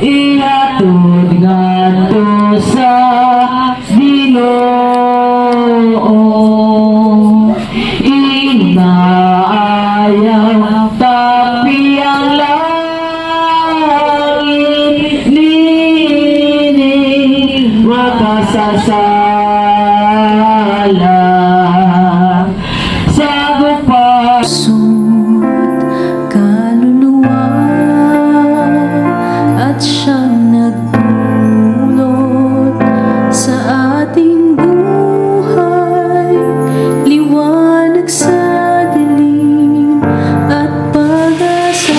Ihatod ngadto sa Ginoo, inaayang tapi ang langit nining makasasala sa gupa. Siyang nagdulot sa ating buhay, liwanag sa dilim at pag-asa.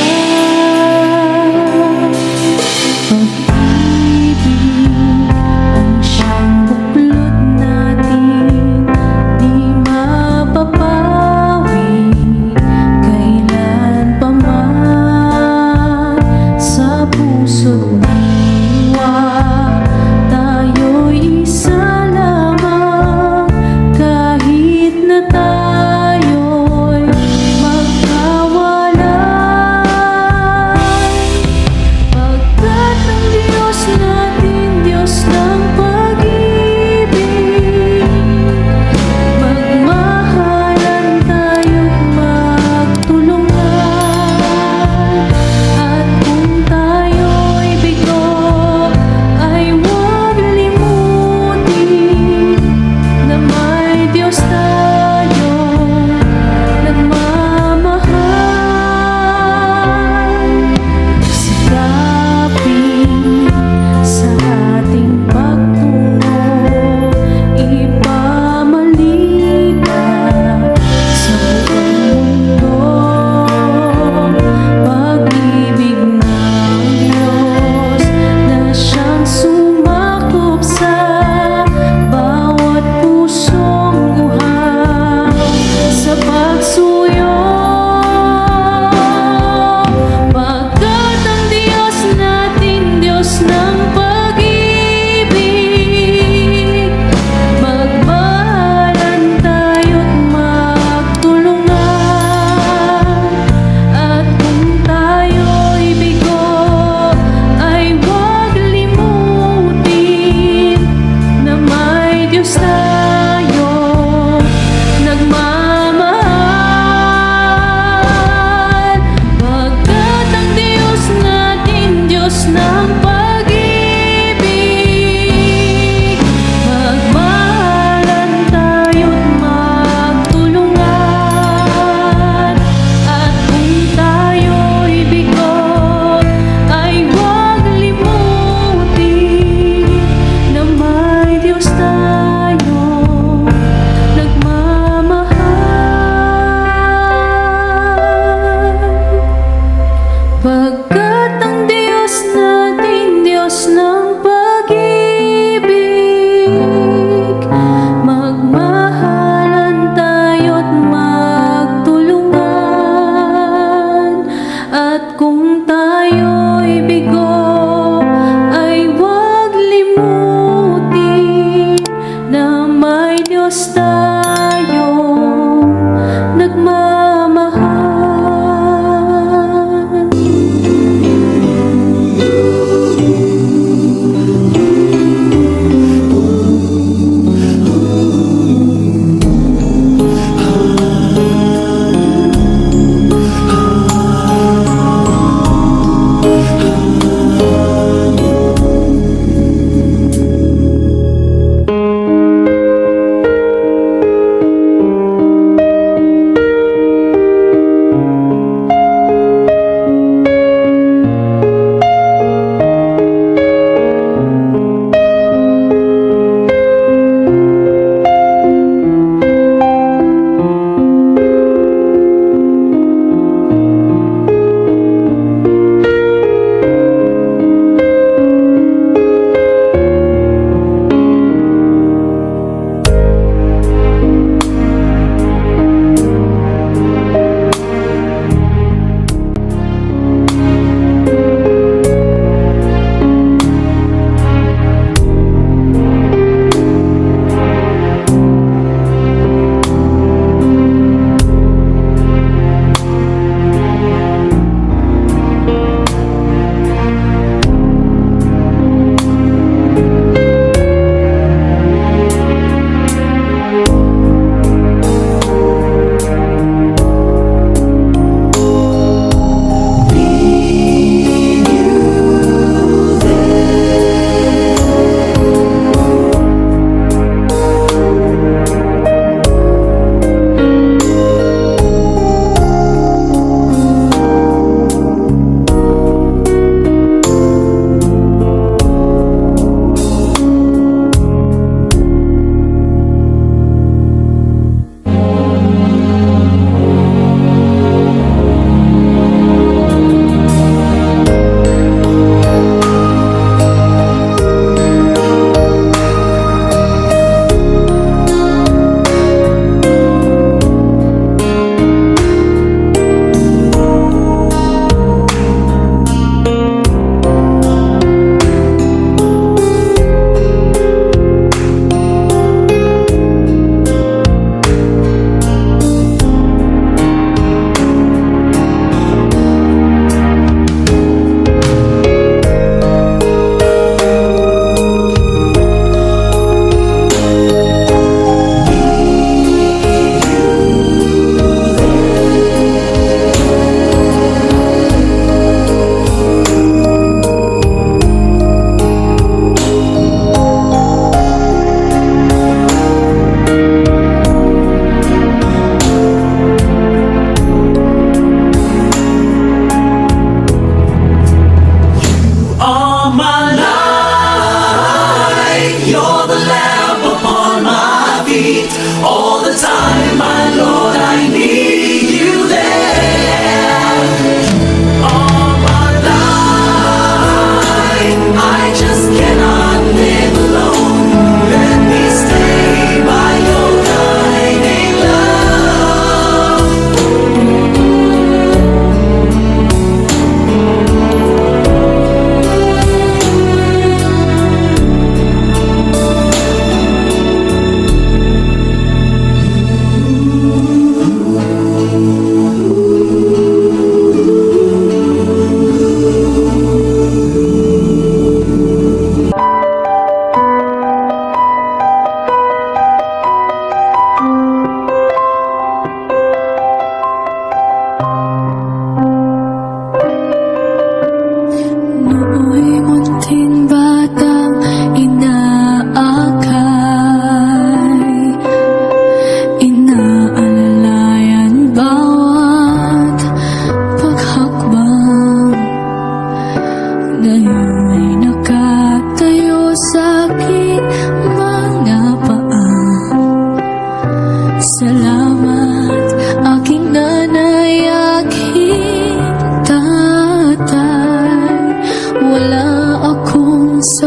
Pag-ibig ang siyang buklo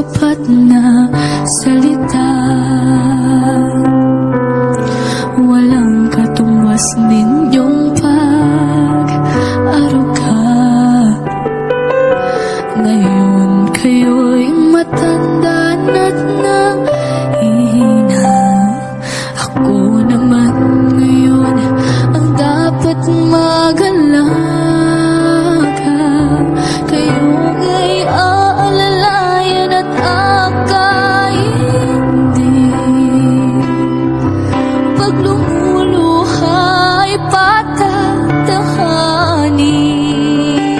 sapat na salita. Walang katumbas ninyong pag-aruga. Ngayon kayo'y matanda na't nahihina. Ako naman ngayon ang dapat mag-alaga. Kayo ay aalalayan at akaintindi. Pag lumuluha ay patatahanin.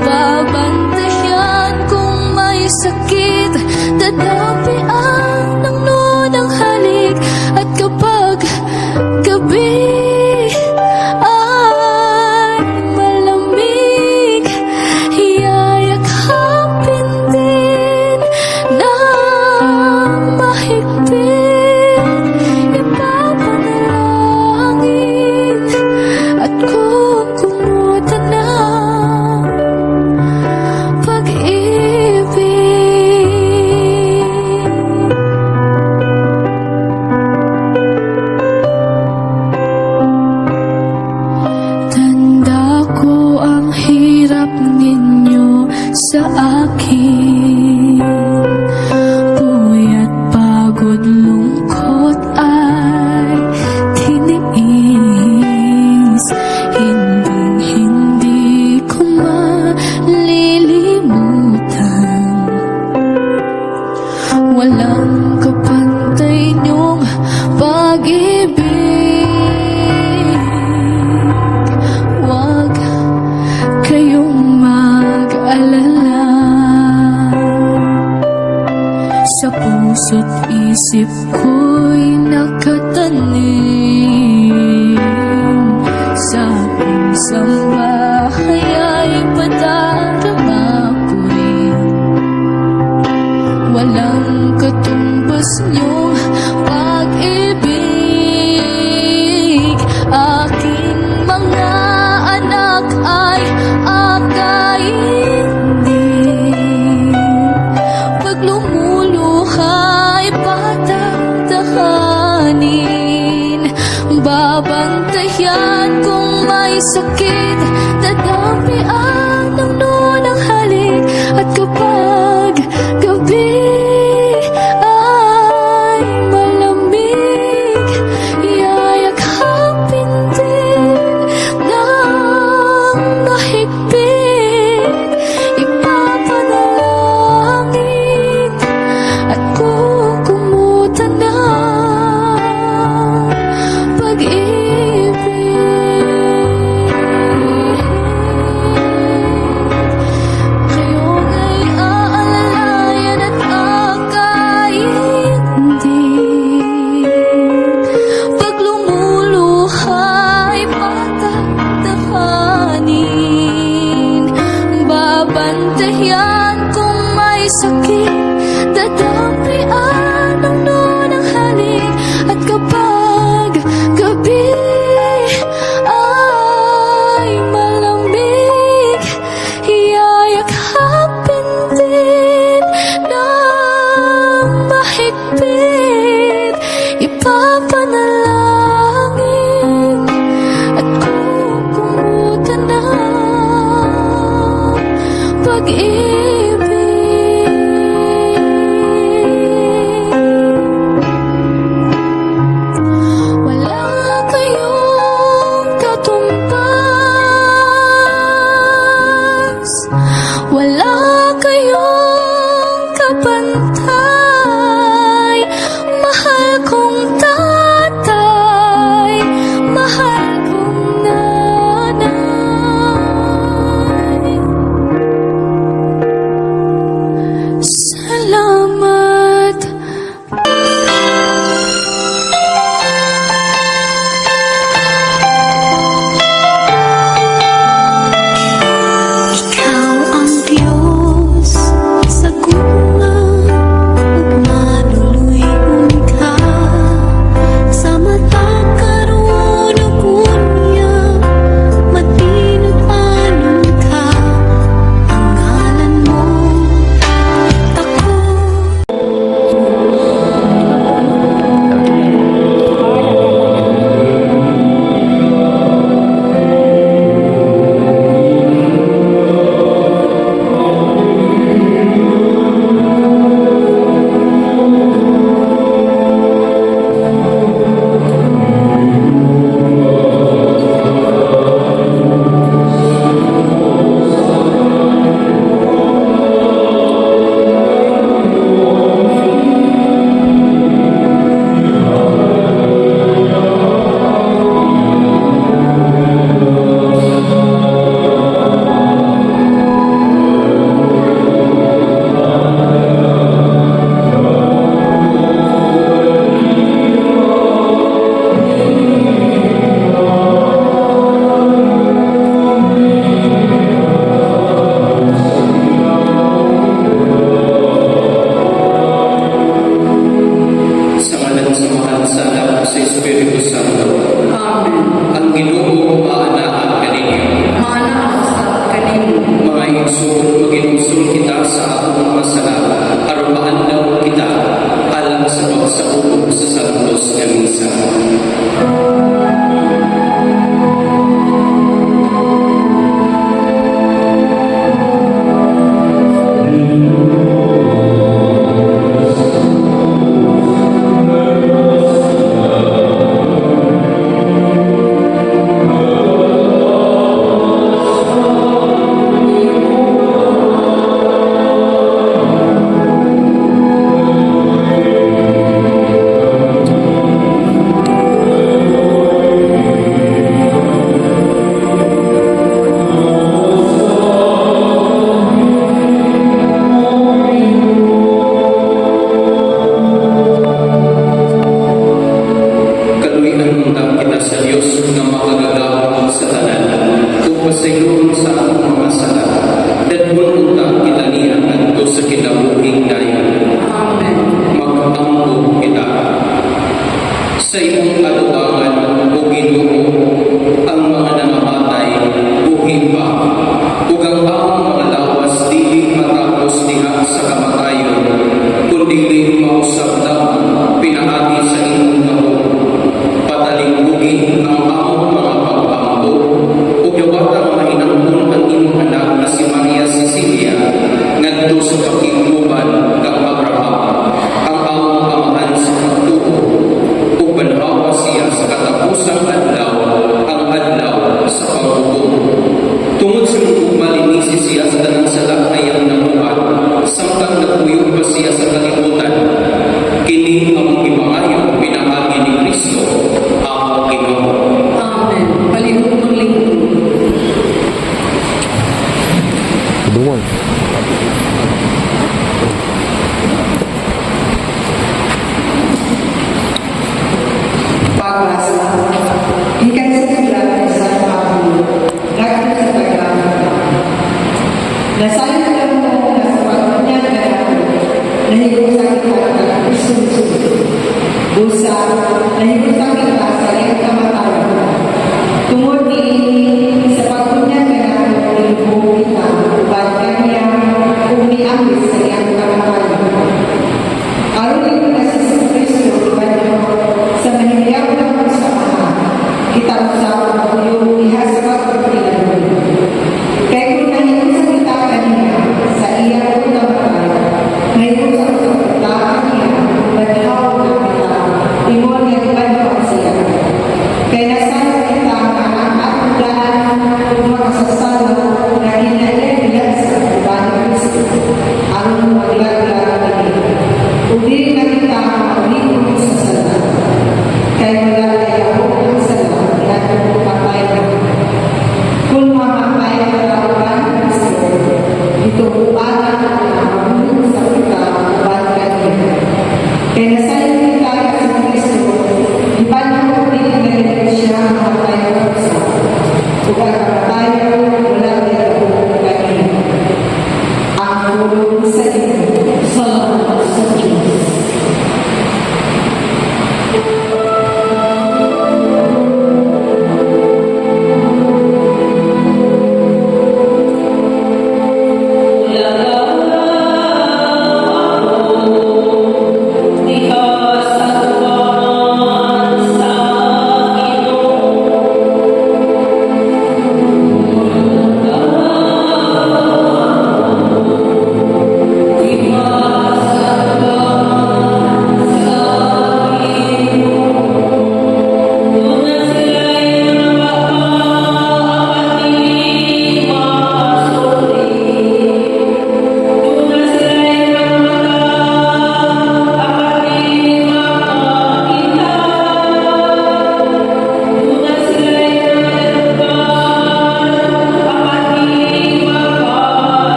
Babantayan kung may sakit, dadapian ng nunang halik. At kapag gabi ay malamig, yayakapin din ng mahigpit. Ipapanalangin at kukumutan ng pag-ibig. Tanda ko ang hirap ninyo sa akin. Puyat, pagod, lungkot ay tiniis. Hindi ko malilimutan. Walang kapantay niyong pag-ibig. Huwag kayong mag-alala. Sa puso't isip ko'y nakatanim. Sa isang bahay ay padarama ko'y walang katumbas niyong pag-ibig. Aking mga anak ay akaintindi. Pag lumuluha ay patatahanin. Babantayan kung may sakit, dadapian ng nunang halik. At kapag gabi ay malamig, yayakapin din ng mahigpit. Ipapanalangin at kukumutan ng pag-ibig. Kayo ay aalalayan at akaintindi. Pag lumuluha ay patatahanin. Babantayan kung may sakit, dadapian ng nunang halik. At kapag gabi ay malamig, yayakapin din ng mahigpit. Ipapanalangin at kukumutan ng pag-ibig. Wala kayong katumbas, wala kayong kapantay. Mahal kong tatay, mahal kong nanay. akong mga sala. Dadbon utang kita niya ngadto sa kinabuhing dayon. Amen. Mag-ampo kita. Sa imong adubangan o Ginoo, ang mga namamatay buhi pa. Ug ang among mga lawas dili matapos diha sa kamatayon, kundi mausab lang pinaagi sa imong taon. Patalingugin ang among mga pag-ampo ug gawatang mahinangton ang imong anak na si Maria Cecilia ngadto sa pakiguban kang Abraham, ang among amahan sa pagtuo ug banhawa siya sa katapusang adlaw, ang adlaw sa paghukom. Tungod sa malinisi siya sa tanang sala na iyang namuhat, samtang nagpuyog pa siya sa kalibutan, kini ang ipangayo pinaagi ni Kristo, ang Ginoo. Amen. Palihog lingkod. Doon. Pagbasa. Ikan sa kaglaban sa Pablo. Dagdag sa kaglaban. Nasayo lang mo na sa pagpunyan ka namin. Nahigong sa kita ng Kristo. Busa, nahigong sa kita sa iyong kamatayan. Tungod ni sa pagpunyan ka namin, nahigong kita, upad kanya, umiambis sa iyong kamatayan. Aron ito na si Kristo, upad sa mahigyaw na sa mga, kita usap yung ihas pagpunyan. Kaya kung nahigong sa kita kanya, sa iyong kamatayan, nahigong sa kita kanya, badhaw na kita, timon niya badhaw siya. Kaya nasaan kita na ang atudaan kung makasasalo na hinalin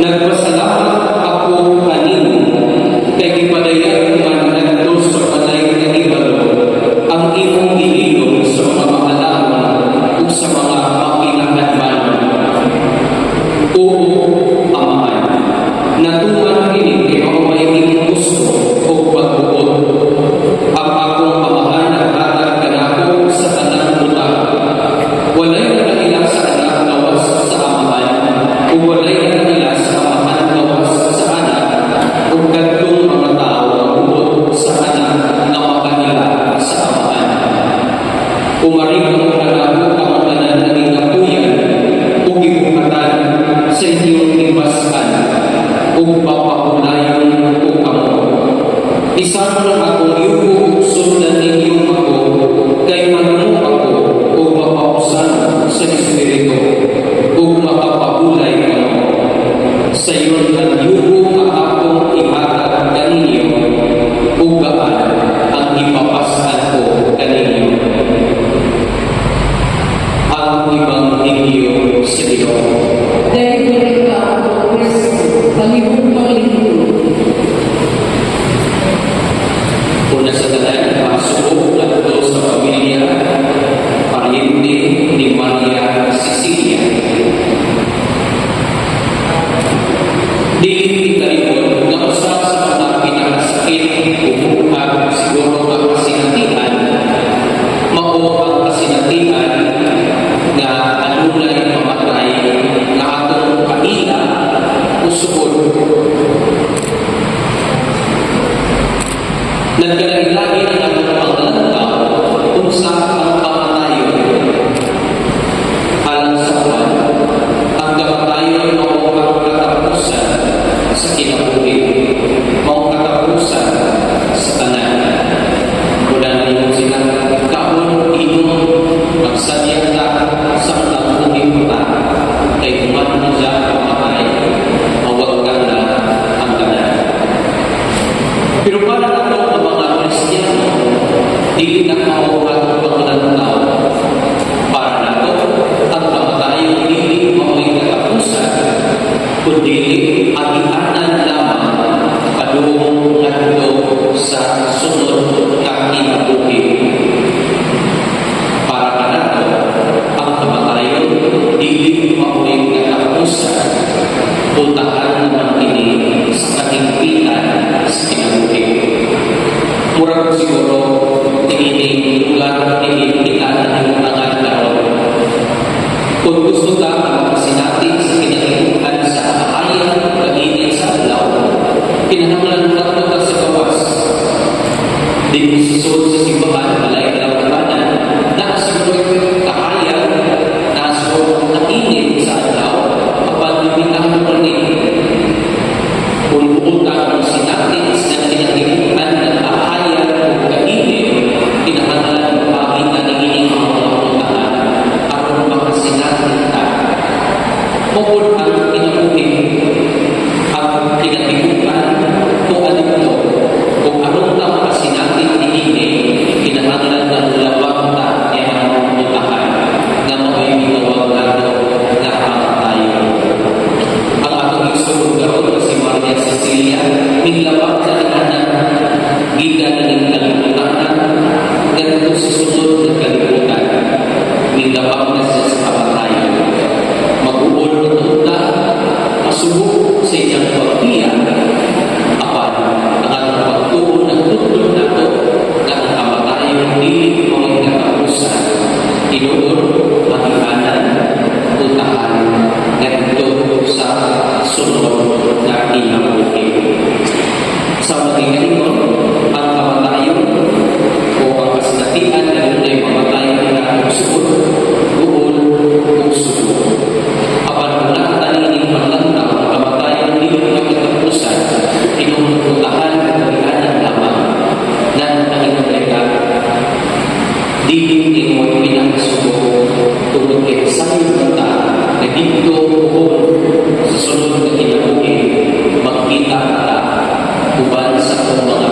Nagpasalamat ako kanino, kay gipadayan man ngadto sa balay nga ibalo, ang imong gihilom sa mga mahalangan ug sa mga makinahanglan. Oo, Amahan, natuman kini kay mao may imong gusto ug pagbuot. Ang akong Amahan naghatag kanako sa tanang butang. Walay nakakila sa anak lawas sa Amahan, ug walay nakakila sa Amahan lawas sa anak, ug kadtong mga tao magbuot sa anak nga makakila sa Amahan. Umari ka mo kanako ang tanan nga gikapuyan ug gibukatan sa inyong imbaskan ug papahulayon ko kamo. Isama lang ako yugo ug sundan ninyo ako, kay manunong ako ug mapausan sa Espiritu ug makapahulay kamo. Sa iyon ang yugo nga akong ihatag kaninyo ug gaan ang ipapasan ko kaninyo. Ang Ebanghelyo sa Ginoo. Dahil mereka ang Kristo, Panginoon Panginoon. Una sa tanan, pasok ngadto sa pamilya paryente ni Maria Cecilia. Dili kalimot nga usa sa mga pinakasakit ug siguro ang kasinatian, mao ang kasinatian nga adunay mamatay nga atong kaila usod. Nagkalain-lain ang atong paglantaw kung sa ang kamatayon. Alang sa uwan, ang kamatayon mao ang katapusan sa kinabuhi, mao katapusan sa tanan. Mula na yung silang kaon, inom, magsadya ka sa kinabuhi mo ta, kay kuman mo siya pamatay, mawagkan na ang tanan. Pero para nato ang mga Kristiyano, dili na mao atong paglantaw. Para nato, ang kamatayon dili mao'y katapusan, kundi agianan lamang padung ngadto sa sunod nga kinabuhi. Para kanato, ang kamatayon dili mao'y katapusan, puntahan naman kini sa katingpitan sa kinabuhi. Murag siguro tingin lugar kita na yung tangan karon. Kung gusto ta ang sinati sa kinalimutan sa ayaw kainit sa adlaw, kinahanglan nato ta sa gawas. Di susod sa simbahan balay kalamdanan na siguro kahaya na so kainit sa adlaw kapag lumitaw mo rin. Kung buutan ang sinati sa kinalimutan ng kahaya o kainit, kinahanglan makita ng inyong mga puntahan aron makasinati ta. Bukod ang kinabuhi, ang kinatibukan kung alito, kung anong na makasinati ini, kinahanglan ng lawang ta ng mga puntahan na mao'y mitawag nato na tayo. Ang atong isulog karon si Maria Cecilia, niglawag sa tanan, giga na ng kalimutan, ganito sa sunod ng kalimutan, niglawag na sa kamatayon. Mag-uol na masubok sa inyong pagbiyan, apan ang atong pagtuon ng tutulong nato na ang kamatayon dili mawag katapusan, tinuod, magihanan, utahan, ganito sa sunod na kinabuhi. Sa maging ngayon, ang kamatayon o ang kasinatian na nunay mamatayon na usod, buol o usod. Apan mula tanining paglantaw, ang kamatayon dili magkatapusan, tinututahan at kagihanan lamang na nanginagregal. Dili imo'y pinakasubo tungkol kay sayo kata na dito sa sunod na kinabuhi, magkita ka uban sa mga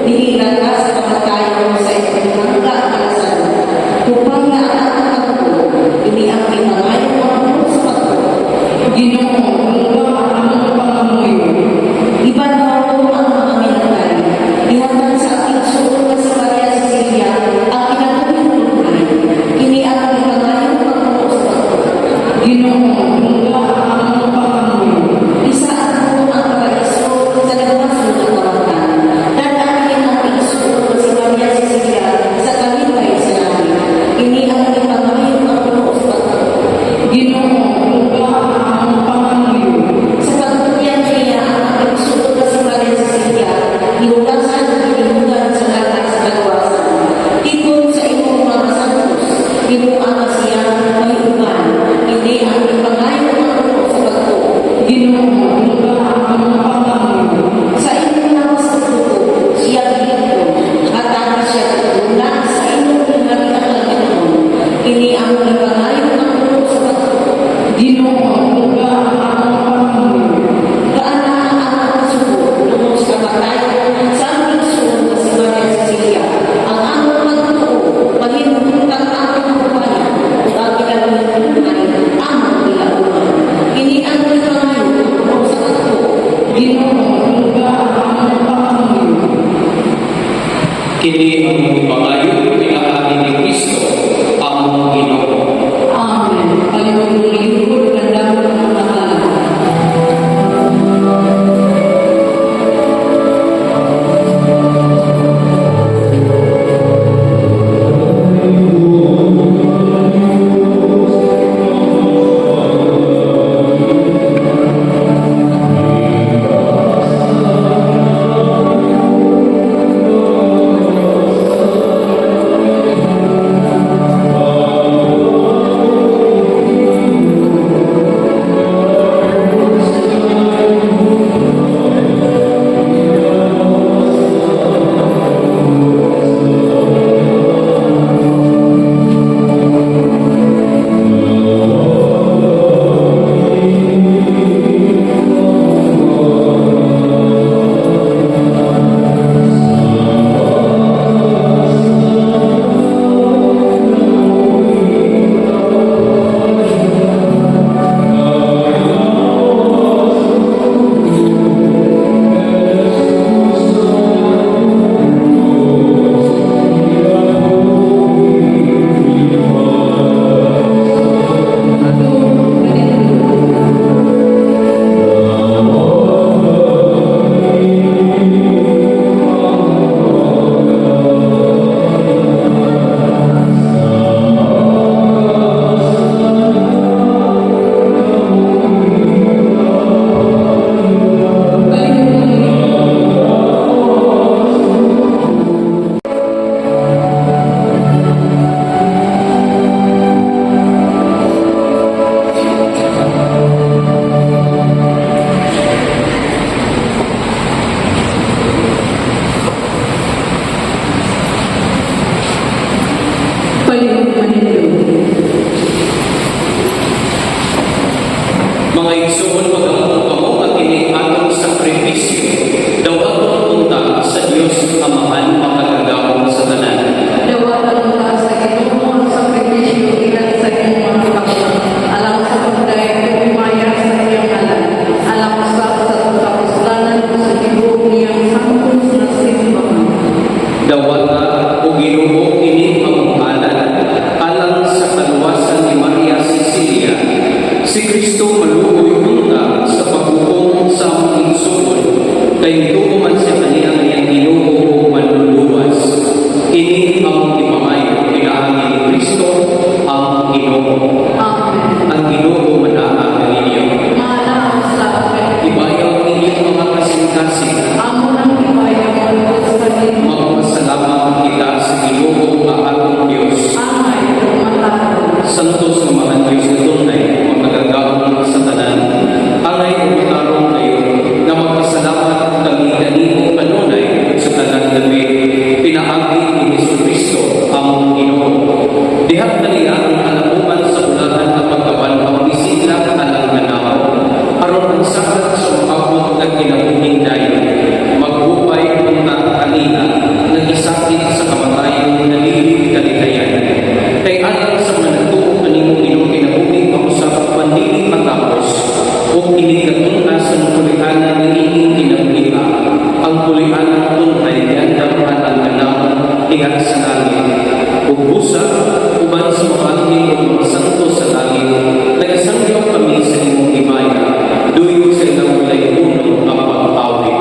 Nihilan ka sa kamatayan sa isang hangga alasan. Upang naatakan ko, ini ang ipangayon mo sa pagko. Ginoo, lungga ang pangamoy. Iba na ako ang mga minatay. Ihatag sa aking suot na si Maria Cecilia ang pinagawin tulungan. Ini ang ipangayon mo sa pagko. Ginoo, lungga ang pangamoy. Isa ang paraiso sa nagmasong ng tawatan. Dadaanin ang pinsuot na si Maria Cecilia sa kalibay sa langit. Ini ang ipangayon ng puno sa pagko. Ginoo, lungga ang pangamoy. Sa pagtugyan niya ang aking suot na si Maria Cecilia, ihugasan at inugan sa lahat sa kagawasan. Ikon sa imong mga santos, inuang siya may uban. Ini ang ipangayon ng puno sa pagko. Ginoo, lungga ang pangamoy. Sa inyong mga santos, siya dito, at ang siya tutunan sa inyong pinagalitan ng Ginoo. Ini ang ipangayon ng puno sa pagko. Ginoo, lungga ang pangamoy. Kaana ang pagsuko ng sa kamatayan sa aming suot na si Maria Cecilia. Ang among pagtuo, mahinututan aming kapayan, at ang pinagalitan among ilabuhan. Ini ang ipangayon ng puno sa pagko. Ginoo, lungga ang pangamoy. Kini ang ipangayon pinakain ni Kristo, ang Ginoo. Amen. Panginoon, lingkod na dapat ng mahal. Mga igsoon, magamong kamo at kini atong sakripisyo. Daw atong punta sa Dios Amahan makagagawon sa tanan. Dawatan ka sa Ginoo ang sakripisyo ilan sa iyong mga pagkakas. Alam sa pagdayag na umaya sa iyong ngalan. Alam sa kapuslanan sa Ginoo niyang sangkos na simbahan. Dawata o Ginoo kini pamamahalan alang sa kaluwasan ni Maria Cecilia. Si Kristo maluoy punta sa paghukom sa among igsoon. Kay tukuman siya kaniyang iyang Ginoo manluluwas. Ini ang ipangayon pinaagi ni Kristo, ang Ginoo. Amen. Ang Ginoo manaag ninyo. Maanaw sa akin. Ibayaw ninyo mga kasing-kasing. Amo ng ibayang ang sa Ginoo. Magpasalamat diha sa langit, ug busa uban sa mga anghel ug mga santo sa langit, nagasangyaw kami sa imong himaya, duyo sa ilang walay puno ang pag-awit.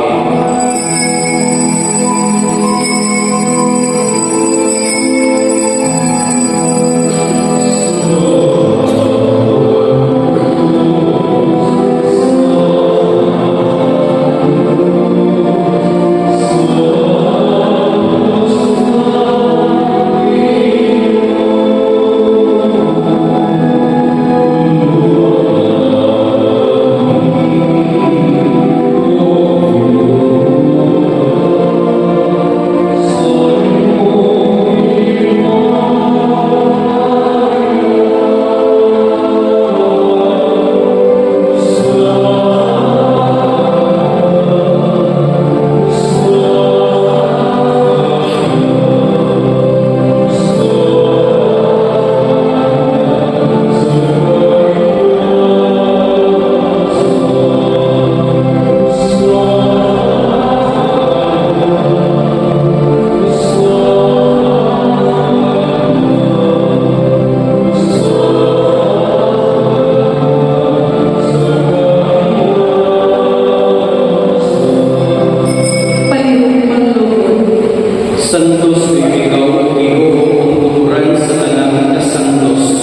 Santos ikaw, Ginoo, umuran sa tanan na santos.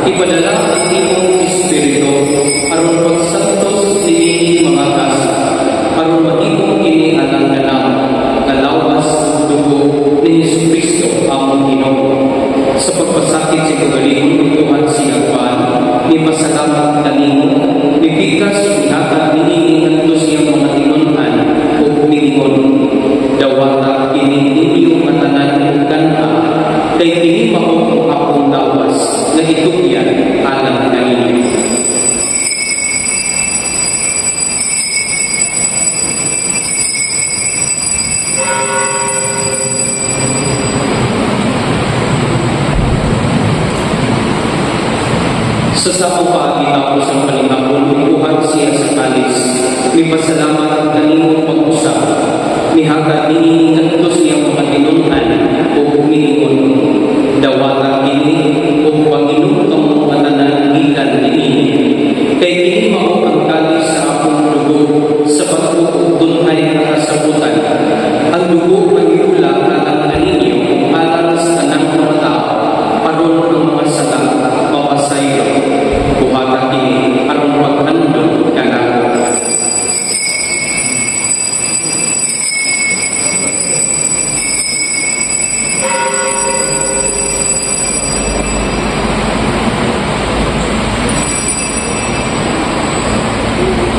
Ipadala ang imong Espiritu aron pagsantos niini mga kasa, aron mahimong kini alang-alang nga lawas ug dugo ni Jesucristo among Ginoo. Sa pagpasakit sa kagalingon tuhan siya pan, ni pasalamat kanimo, ni bigas ihatag niini ngadto siyang mga tinun-an ug mingon. Dawata kini inyong matanan ug kanta, kay kini mao akong lawas nga itugyan alang kanimo. Sa sakong paagitapos ang paningapon, upuhan siya sa kalis, may pasalamat kanimo pag-usap, mihagat niini ngadto siyang mga tinun-an ug mingon. Dawata kini ug Panginoon ang matanan gikan niini, kay kini mao ang kalis sa akong dugo sa pagtuo dunay kasabutan. Ang dugo ang iula alang kaninyo alang sa tanang mga tao, aron ang mga sala mapasayo. Buhata kini aron paghandog kanako.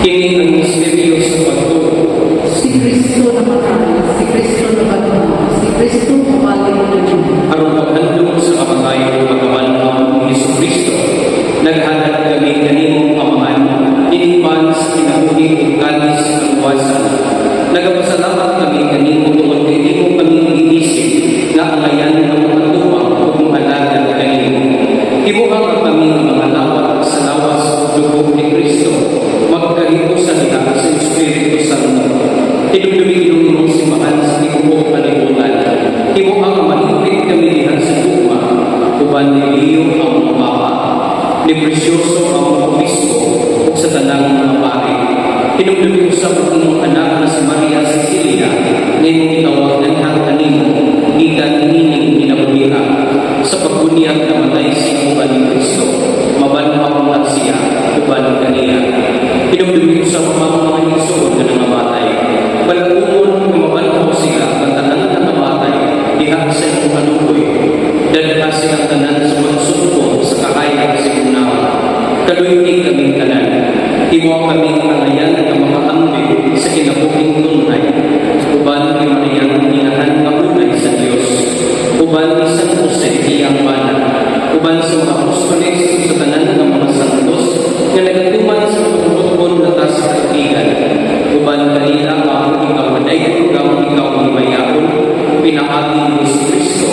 Kini ang misteryo sa pagtuo. Si Kristo na makain, si Kristo na pagmamahal, si Kristo pumalit na Diyos. Aron paghandog sa kamatayon pagkaman ng Jesucristo, naghanap kami kanimong amahan, inipan sa kinabuhi ug kalis ng wasan. Nagapasalamat kami kanimo tungod kay imo kami ginisip nga alayan ng mga tuwang ug mga alagad kanimo. Ibuhang kami mga lawat sa lawas ug dugo ni Kristo, magkahiusan nila sa Espiritu Santo. Tinugdumi-dumi mong simahan sa tibuok kalibutan. Ibuhang mahigpit kami dihan sa tugma, uban ni Leo ang Papa, ni Presyoso ang Obispo, ug sa tanang mga pari. Tinugdumi ko sa pagkimong anak na si Maria Cecilia, ngayong itawag ng kanimo, gikan nining ginabuhiran, sa pagbunyag na matay si uban ni Kristo, mabanhaw at siya, uban kaniya. Tinugdumi ko sa mga igsoon na nangamatay, palagumon mabanhaw sila ang tanan na namatay, diha sa iyong kanukoy, dadha silang tanan sa magsugpong sa kahayag sa unawa. Kaluyoy kaming tanan, imo kaming alayan na makaambing sa kinabuking tunay, uban ni Maria inahan kaunay sa Dios, uban ni San Jose iyang mana, uban sa mga apostoles sa tanan ng mga santos nga nagatuman sa pagtutukon na sa katigan, uban kanila ang ikaw maday ikaw himayaon, pinaagi ni Kristo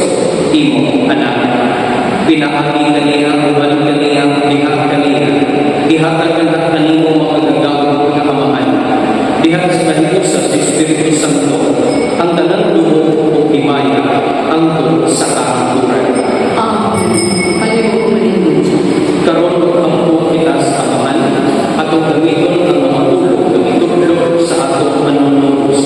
imo anak. Pinaagi kaniya uban kaniya diha kaniya, ihatag ang kanimo makagagaw na amahan, diha sa kahiusa sa Espiritu Santo, ang tanan dumo o himaya, hangtod sa kahangturan. Amen. Palihog mo rin din siya. Karon magkampo kita sa Amahan, atong gamiton ang mga ulo gamiton sa atong manunubos.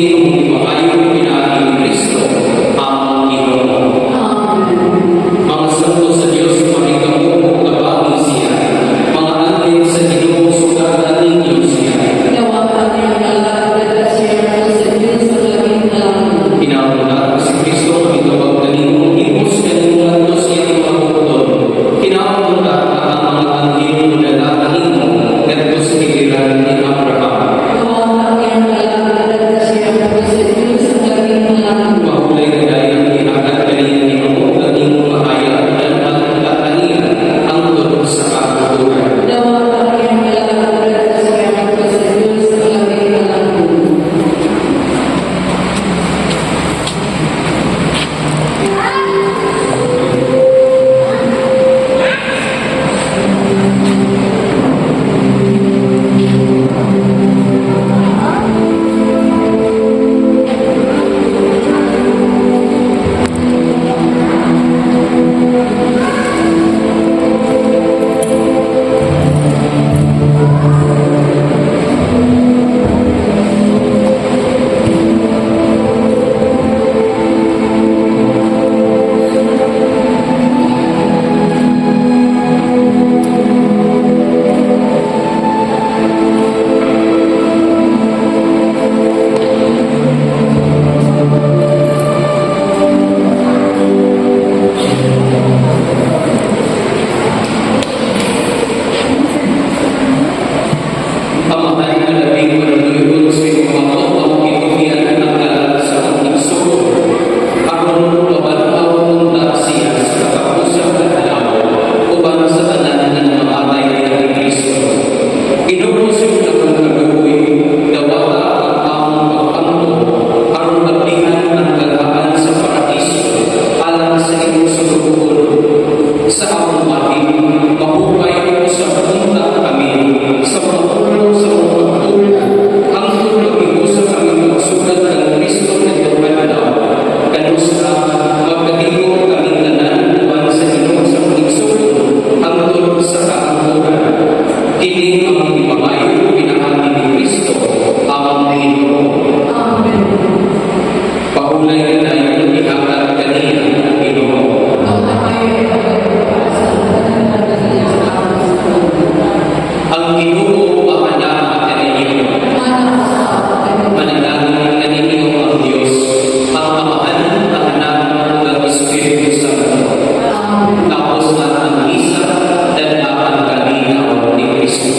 Kini maayo pinaagi ni Kristo ang Ginoo. Mga santo sa Diyos, makikamuko kabagi siya. Mga anghel sa Ginoo, sugatan ninyo siya. Kinauna si Kristo magitawag kanino, himos kanino ngadto siya mabuton. Kinauna ang mga anghel dala kanino ngadto sa hiliran ni Abraham. Mahulay na dahil inagat kanina ni Ginoo kaning mahayag dan magkat kanina ang tulog sa kaguturan. Amahan na labing manunulod sa mga ang kituhian ng kalat sa ating suko. Aron mabalaw punta siya sa kakapusang kadalaw uban sa tanan ng mga atay ni Kristo. Inubos yung lakong kagabuhi, dawata ang among pagpangto, aron maglihan ng galakan sa paraiso, alang sa iyong sulubuhon. Sa among mahim, mahupay ko sa punta kami, sa pagpulong sa mga pagpulong, ang tulong ito sa kami magsulat ng Kristo na Pagkalaw. Kanusta, magkatigo kami tanan uban sa Ginoo sa pagsulong, ang tulong sa kaangkuran. Kini ang ipabayo pinahagi ni Kristo, ang Ginoo. Pahulay na tayo ihakat kanina ang Ginoo. Ang Ginoo mahanap kaninyo. Manalangin kaninyo ang Diyos, ang Amahan, ang Anak, ng Espiritu Santo. Tapos ang misa dan ang kalinaw ni Kristo.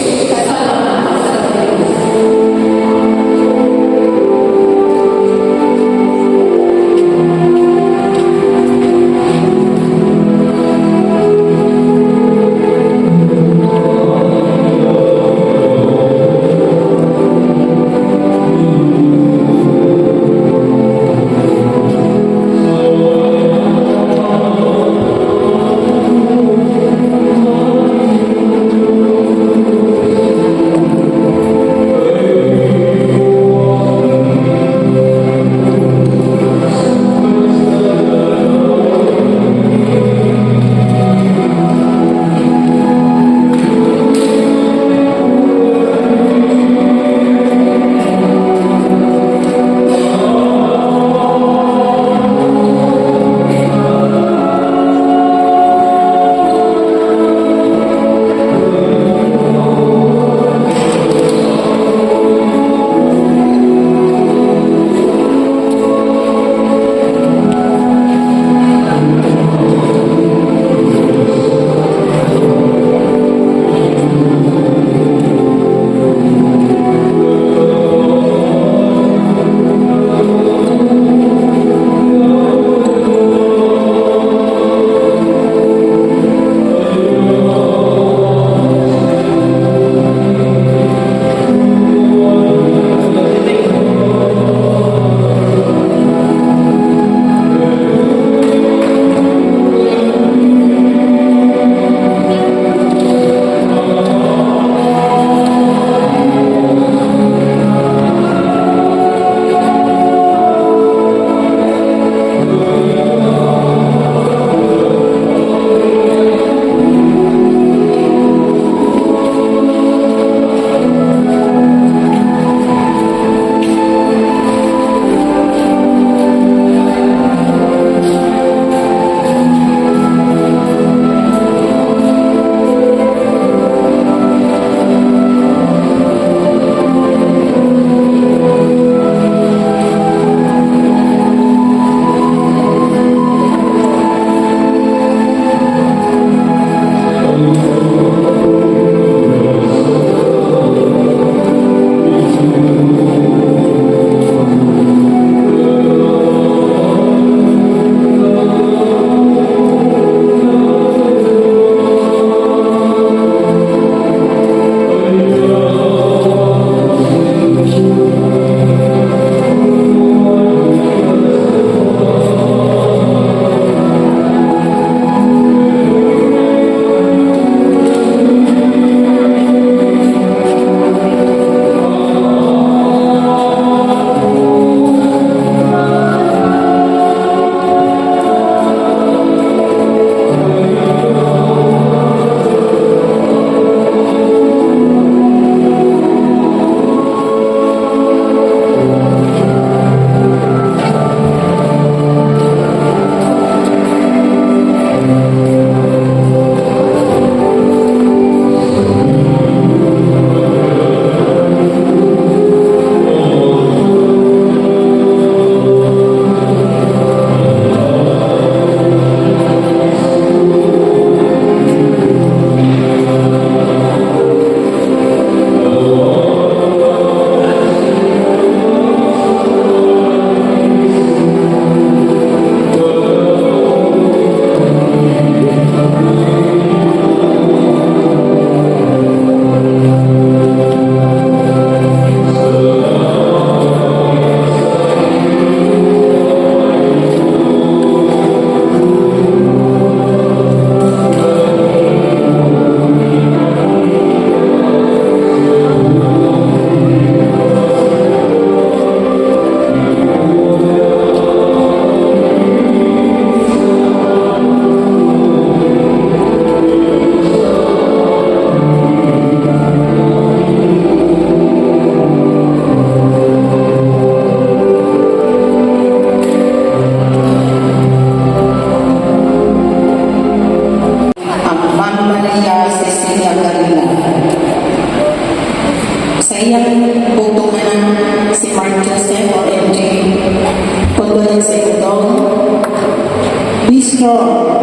strong,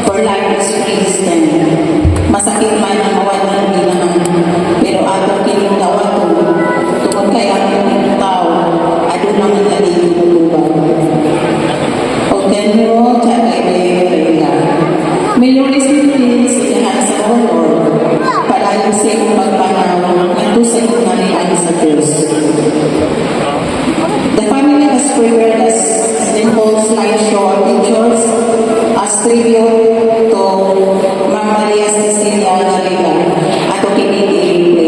for life is Christian. Masakit man ang mawalan bilang, pero atong kinungawato, tungod kay atong tao, adun naman naligid lubang. O ganyo, tsaka ibig may you receive things in the hands of our Lord, palayo sa iyong pagpanaw, at sa iyong nariyan sa Diyos. The family has prepared a simple slideshow of pictures as tribute to Ma'am Maria Cecilia Galiga at to kinikilig.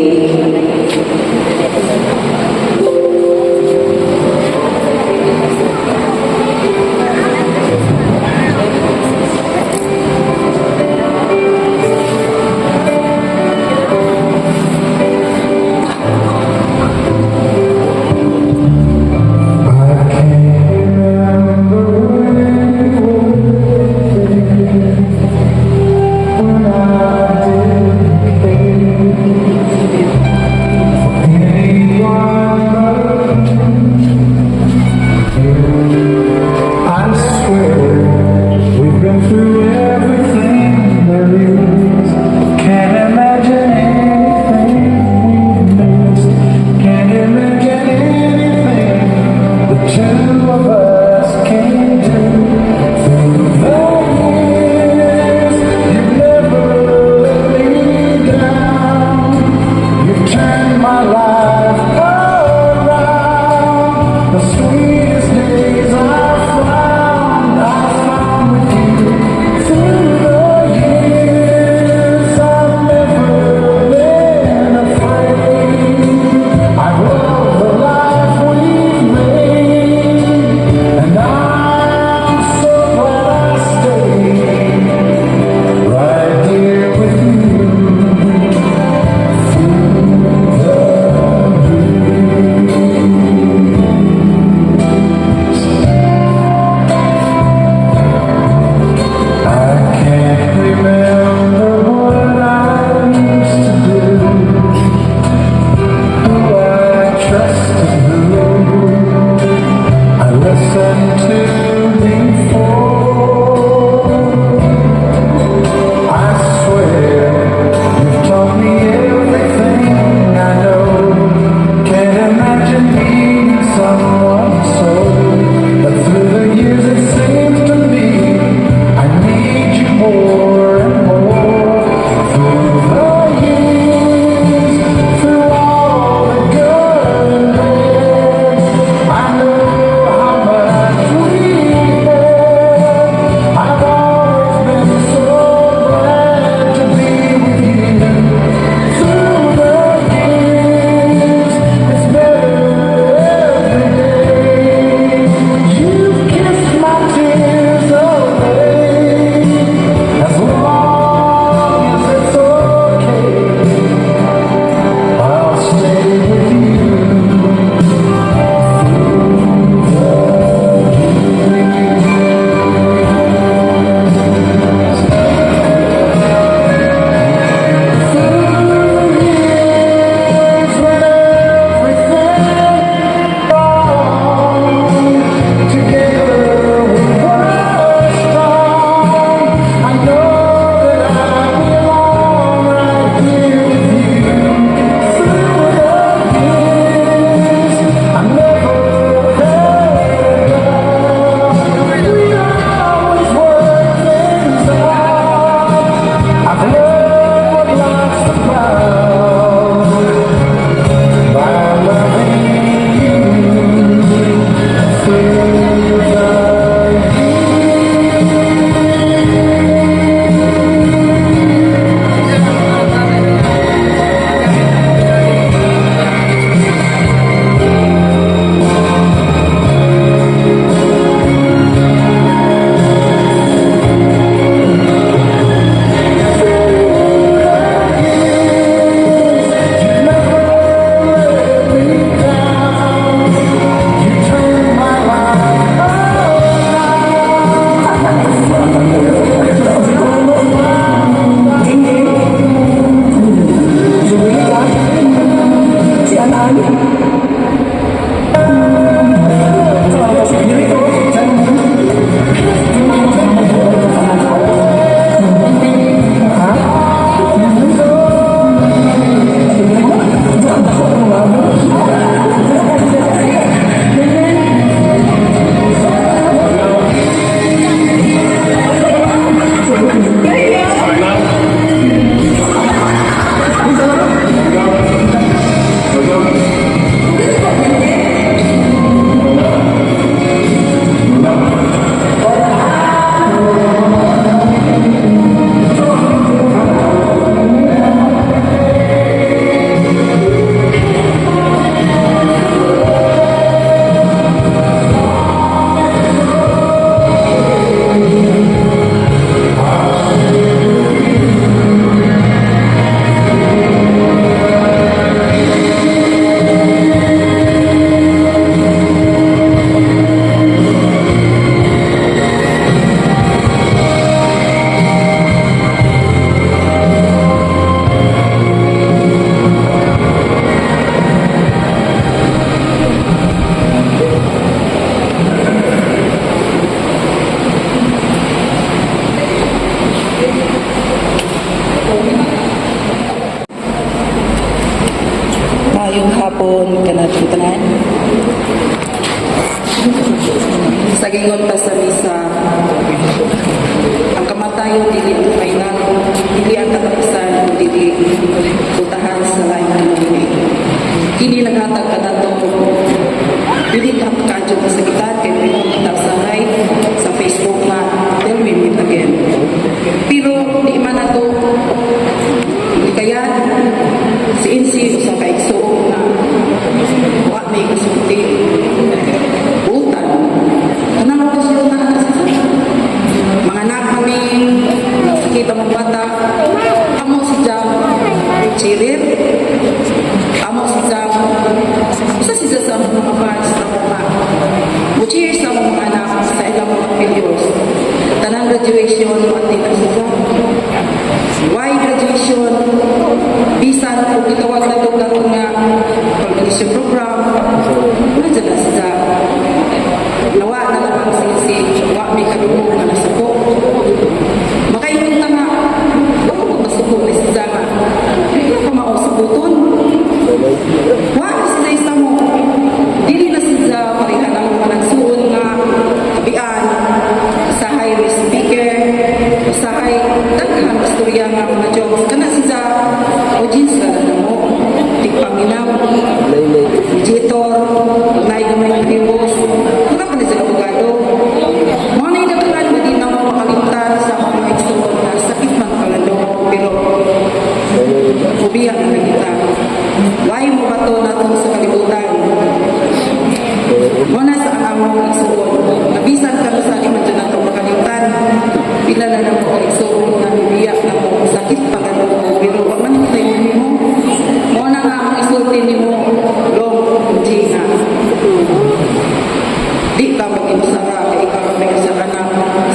Sa gingon pa sa misa, ang kamatayon dili ang final, dili ang katapusan, dili putahan sa lain kini. Kini naghatag kanato dili ka kadyo sa gitan kay kita sa live sa Facebook na till we meet again. Pero di man ato kaya si Insi sa kaigso na wa may kasulti utan kanang pasyon na mga anak kami sakit ang bata amo si Jam Chirir amo si Jam isa si Jam sa mga fans na mga cheers sa mga anak sa ilang mga videos tanang graduation at tita si Jam why graduation bisan kung itawag na itong gatong nga pag-graduation program nandiyan na siya nawa na lamang si wa may kadumog na nasuko makainong na nga wala ko masuko na siya nga hindi ka mausukuton wa sila isa mo dili na siya pareha ng mga nagsuon nga kabian sa high risk speaker sa high daghan istorya nga mga jokes kana siya audience na lang mo tigpaminaw Jitor nay gamay na hibos wala pa na sila abogado mga na idaghan na din na mo makalimtan sa mga igsoon na sakit man kalalo pero ubiyak na kita why mo ba to nato sa kalibutan mo na sa among igsoon nabisan ka sa liman dyan nato makalimtan pila na lang mo igsoon na ubiyak na mo sakit pa kalalo pero wag man kita mo na nga ang isulti ni mo long Gina di ka mag-imusara kay ikaw may kasalanan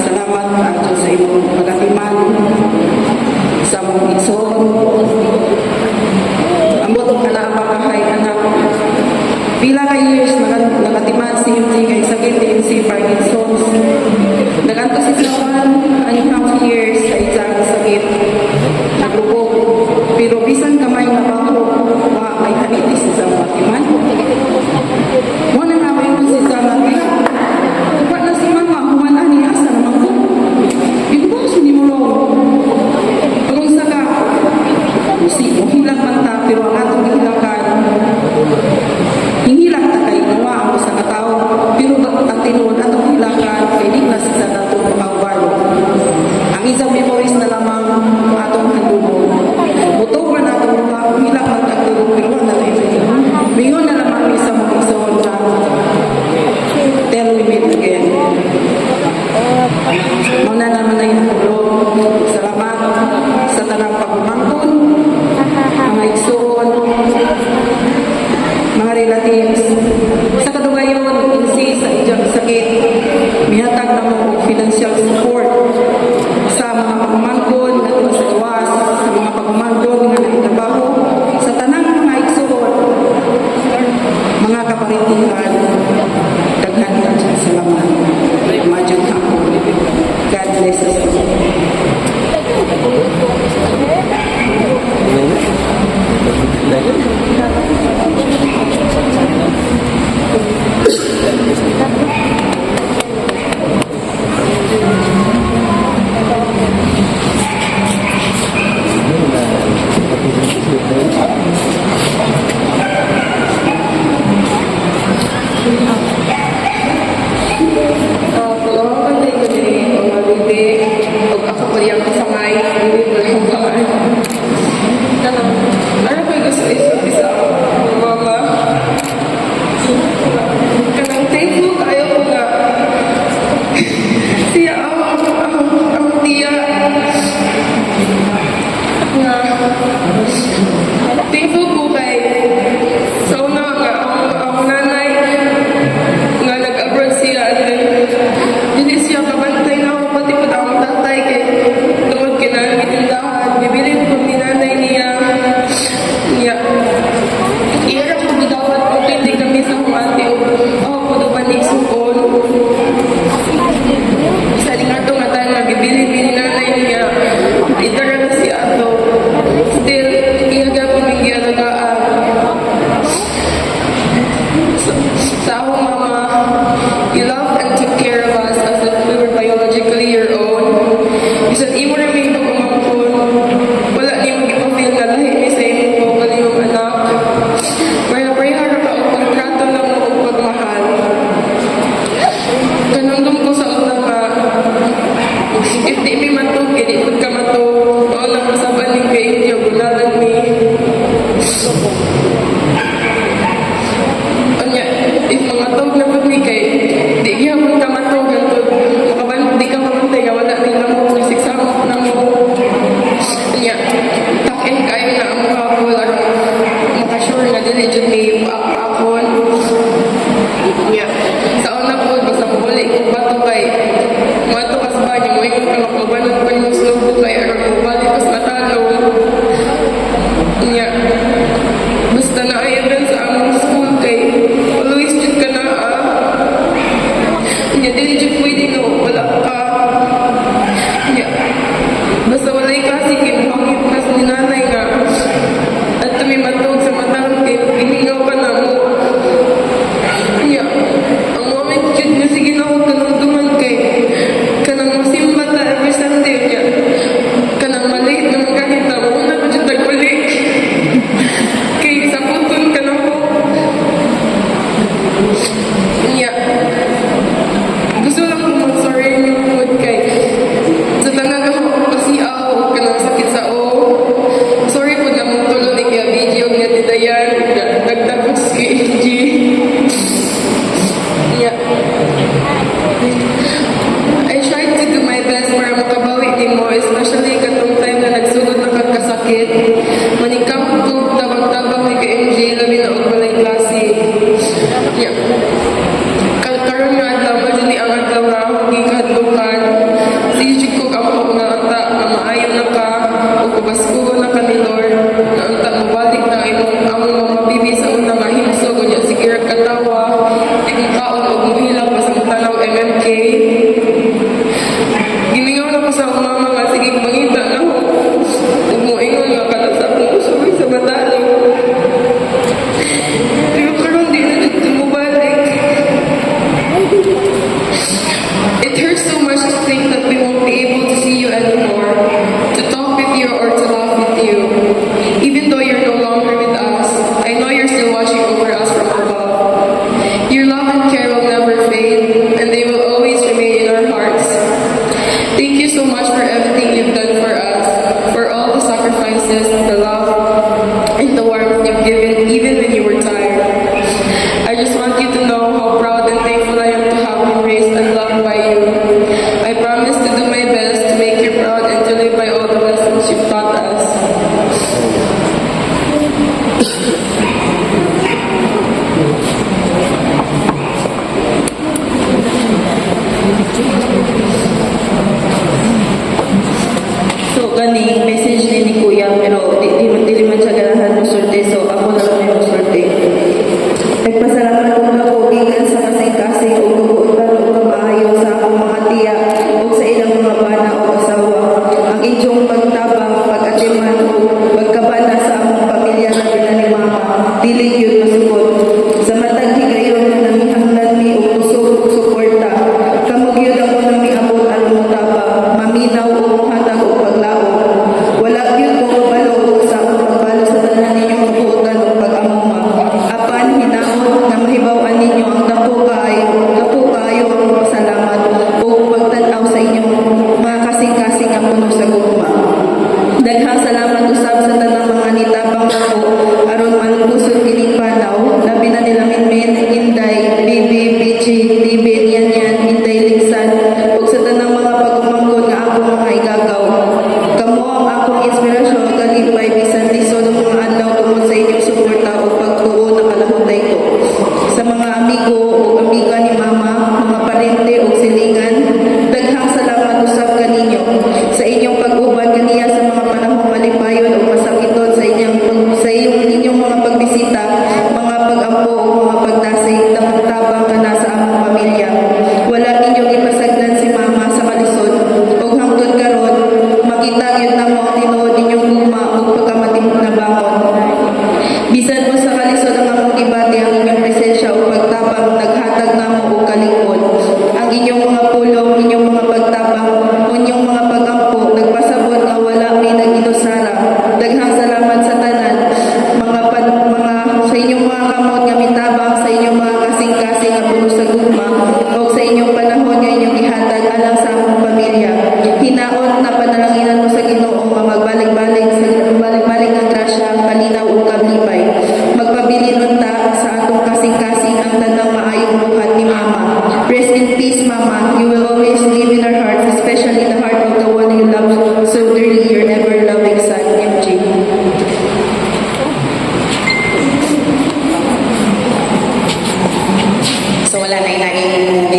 salamat ato sa imong pagatiman sa mong igsoon ambot ka na makahay anak pila ka years nakatiman si MG kay sakit si Parkinson's naganto si Sawan and half years sa isang sakit nagrugog pero bisan kamay na bago wa may hanitis sa patiman mo na nga may si Sawan wa na si mama humana ni asa naman ko ito ba si ni mo kung sa ka si hilang manta pero ang atong hilakan hinilang ta kay nawa ang sa katao pero ang tinuod atong hilakan kay di na sa natong pagbago ang isang memories na lamang atong handumo mutuwa na atong mga hilang magtagtulog pero wala na ito mingon na lamang isa mo igsoon na till we meet again muna naman na inatulog salamat sa tanang pagmamangkon mga igsoon mga relatives sa kadugayon insi sa iyang sakit mihatag na mo financial support sa mga pagmamangkon at sa gawas sa mga pagmamangkon nga nagtrabaho sa tanang mga igsoon mga kaparitihan daghan ka dyan salamat majud ako God bless us You loved and took care of us as if we were biologically your own. Bisan imo na may pagumangkon, wala ni mo ipafeel na lahi ni sa imo mo yung anak. Pareha ra ka o pagtrato lang mo o pagmahal. Kanundong ko sa una nga, if di mi matog, di pud ka matog, o lang masaban ni kay inyo, guladan mi. Anya, if mga tog na pud mi kay, di gyapon ka matog, di ka mamantay nga wala din lang mo, nagsiksamot na mo. Anya, takin kayo na ang makapul, makasure nga dili dyan may paakon. Anya, sa una po, basta muli kung bato kay, mga to kas ba niyo, mo ikot ka mapabanan pa yung slow po kay, aron mo balik pas matalong. Anya, basta na ay event sa among school kay, always dyan ka na Anya, dili dyan pwede na wala ka. Anya, basta walay klase kay muhangit kas ni nanay nga. At tumimatog sa matang kay, piningaw ka na mo. Anya, ang moment dyan nga sige na huwag kanungduman kay, kanang masimba ta every Sunday niya. Kanang maliit na magkakita mo, una ko dyan tagpalik. Kay sa putun ka na ho. Anya, gusto lang ko mag-sorry niyo po kay sa tangang ako kasi ako kanang sakit sa o. Sorry po na mong tulong ni kaya video nga ni Dayan. Dagdag ko sa KG. Yeah. I tried to do my best para makabawi din mo, especially katong time na nagsugod na kagkasakit. Manikam ko tabang-tabang ni KMJ, labi na og balay klase. Yeah. Karon nga adlaw mo dili ang adlaw nga akong gikahadlukan. Sige ko kampo nga anta nga maayo na ka o kubaskugo na ka ni Lord. Nga anta mabalik na imong among mga bibi sa una nga himsog unya sige ra katawa. Tigong kaon og muhilang basang tanaw MMK. Gimingaw na ko sa akong mama nga sige mangita na ho. Ug moingon nga kada sa akong usuroy sa matalo. Pero karon di na dito mubalik. It hurts so much to think that we won't be able to see you anymore, to talk with you or to laugh with you. Even though you're no longer with us, I know you're still watching over us from above. Your love and care will never fade, and they will always remain in our hearts. Thank you so much for everything you've done for us, for all the sacrifices, the love, and the warmth you've given, even when you were tired. I just want you to know how proud and thankful I am to have been raised and loved by you.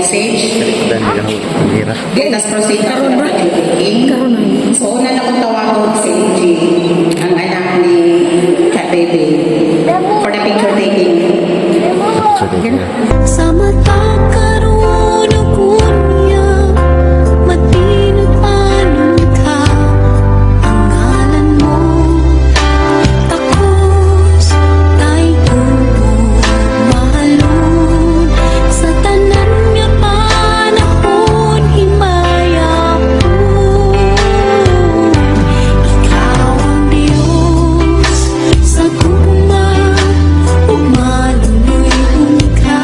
message. Dan dia Mira. Okay, let's proceed na sa pag-ibig. So, una na kong tawagod si AJ, ang anak ni Kabebe, for the picture taking. So dia. Sa mata karon ako niya, matinag panunta ang ngalan mo. Takos, kay tubog, mahalon sa tanan nga panahon, himaya ko. Ikaw ang Diyos sa guma, ug maluloy ka.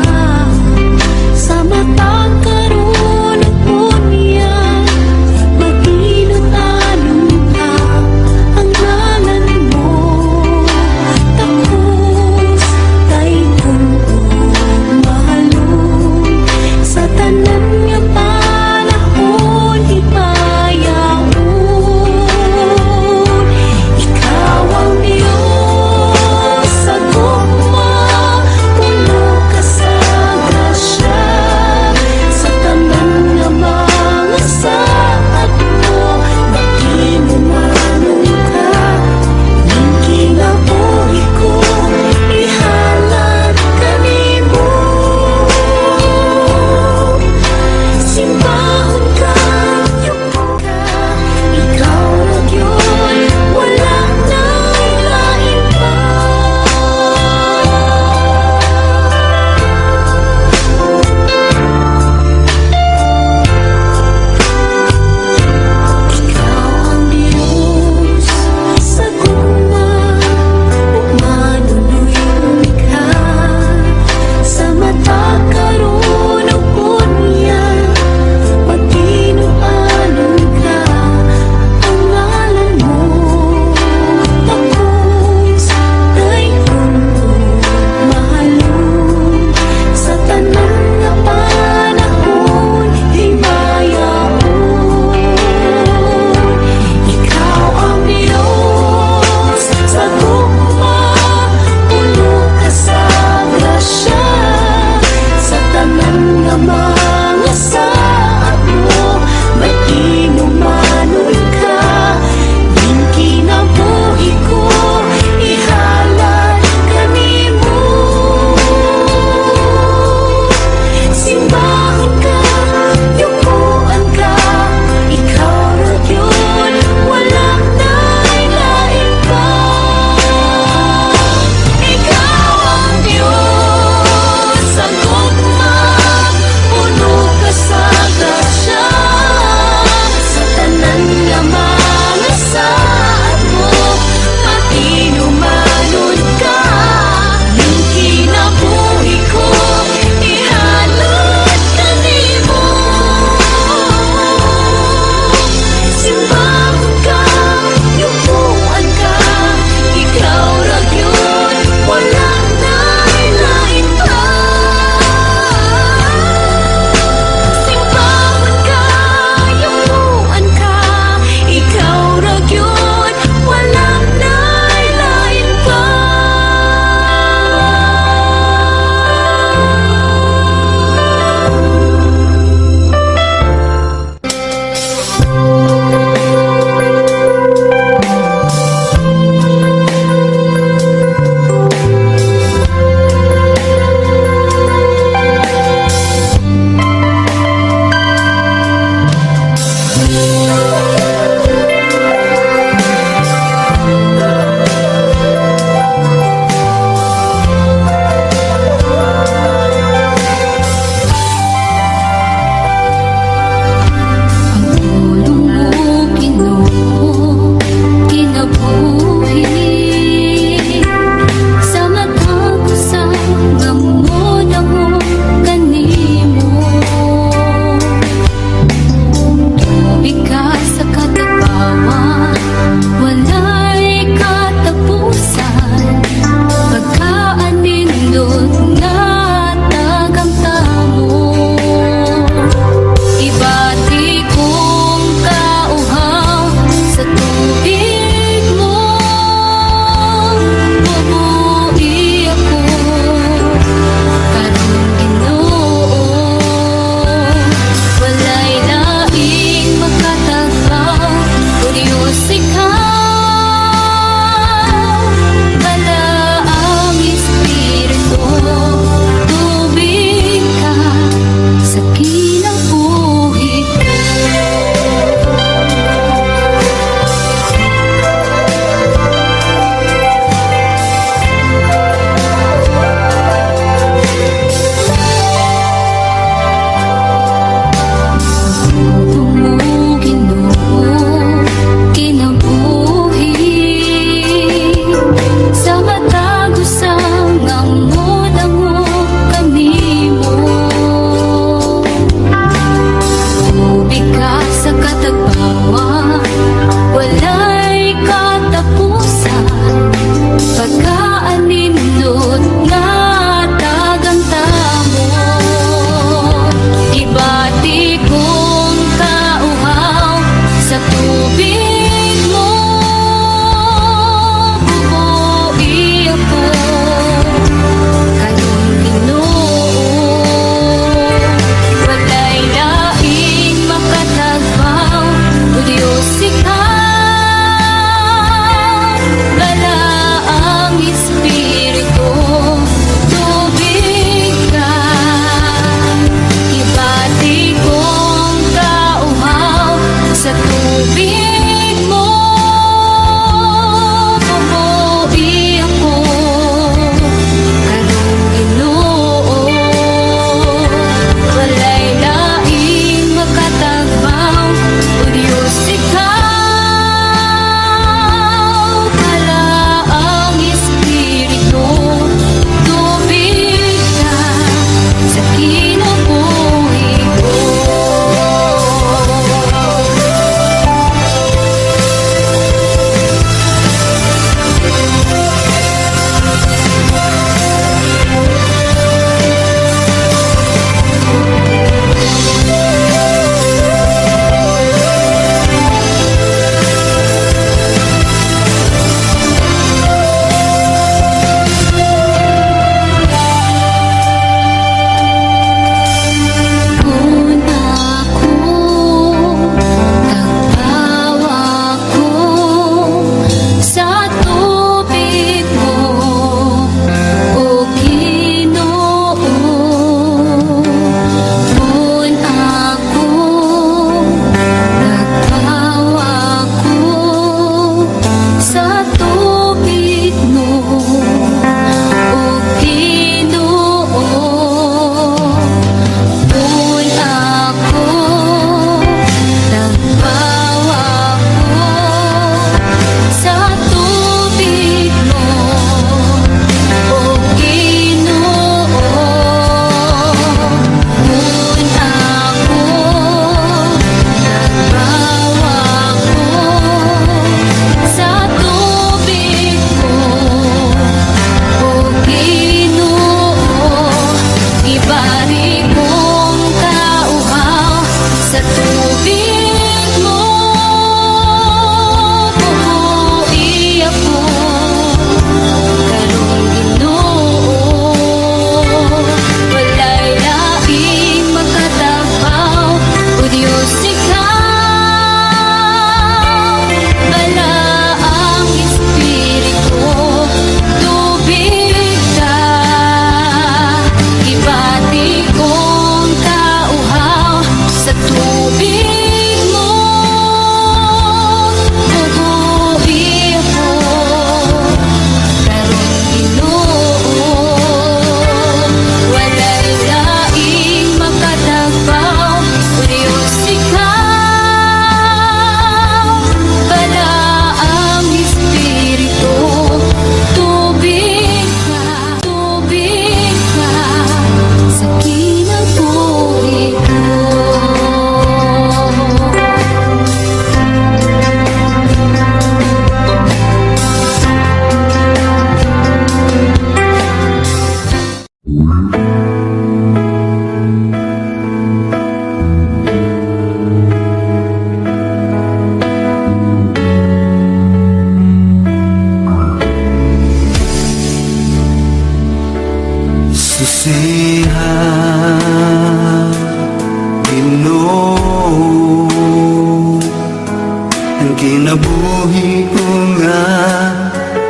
kinabuhi ko nga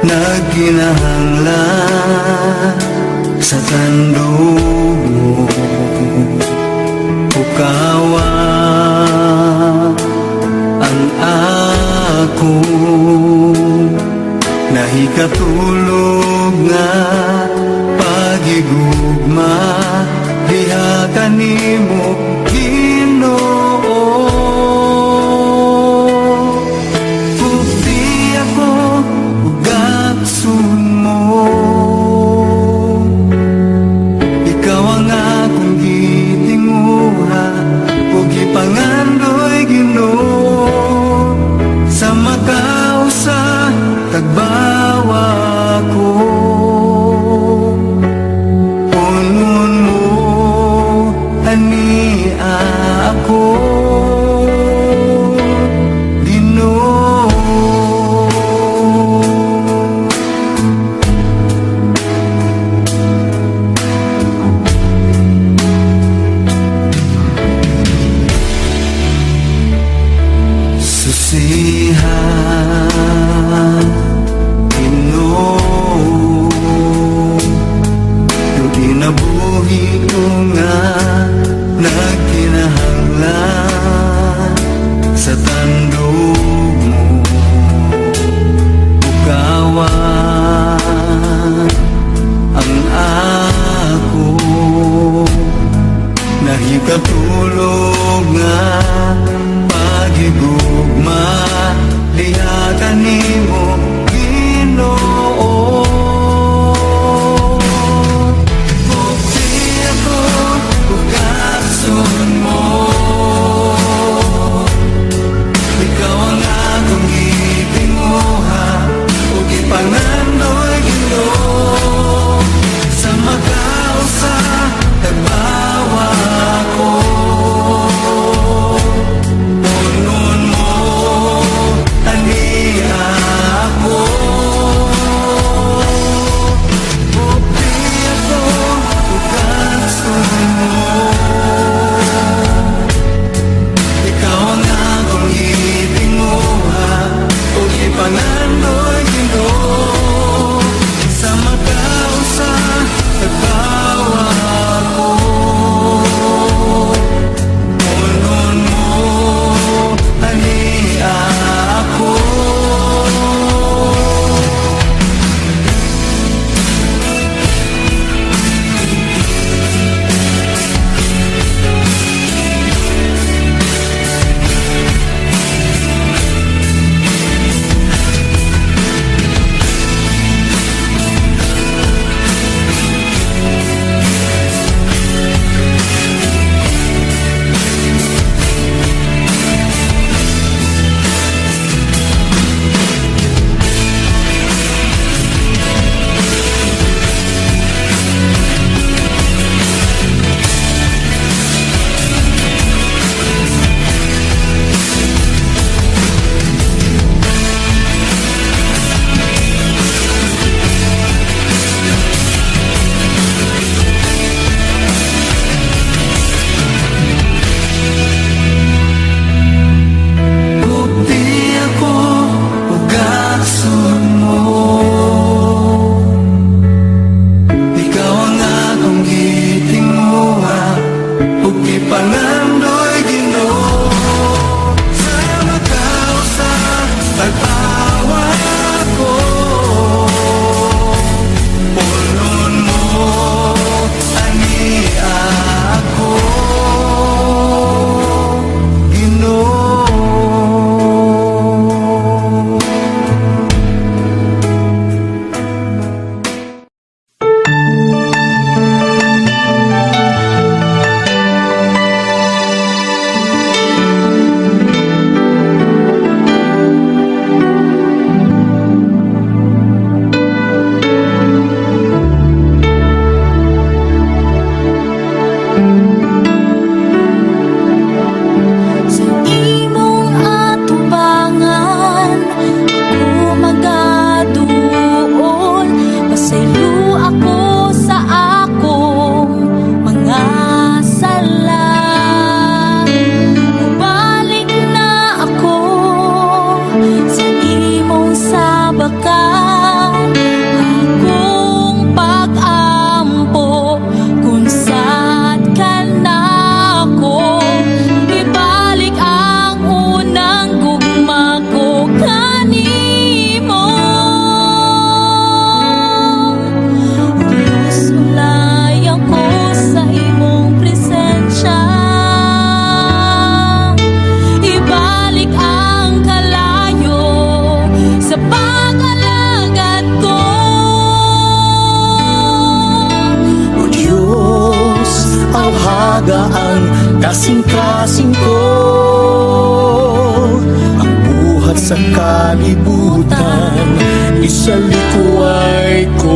nagkinahanglan sa tandog mo, ukawa ang ako nahikatulog nga pagigugma diha kanimo Ginoo. Pugdi ako ug aksun mo, ikaw ang akong gitinguha ug gipangandoy Ginoo sa makausa tagbawa ko. Punon mo ani ako Ginoo. Susihan Ginoo, yung kinabuhi ko nga nagkinahanglan sa tandog mo, ukawan ang ako nahikatulog nga pagigugma kasing-kasing ko. Ang buhat sa kalibutan, isalikuay ko.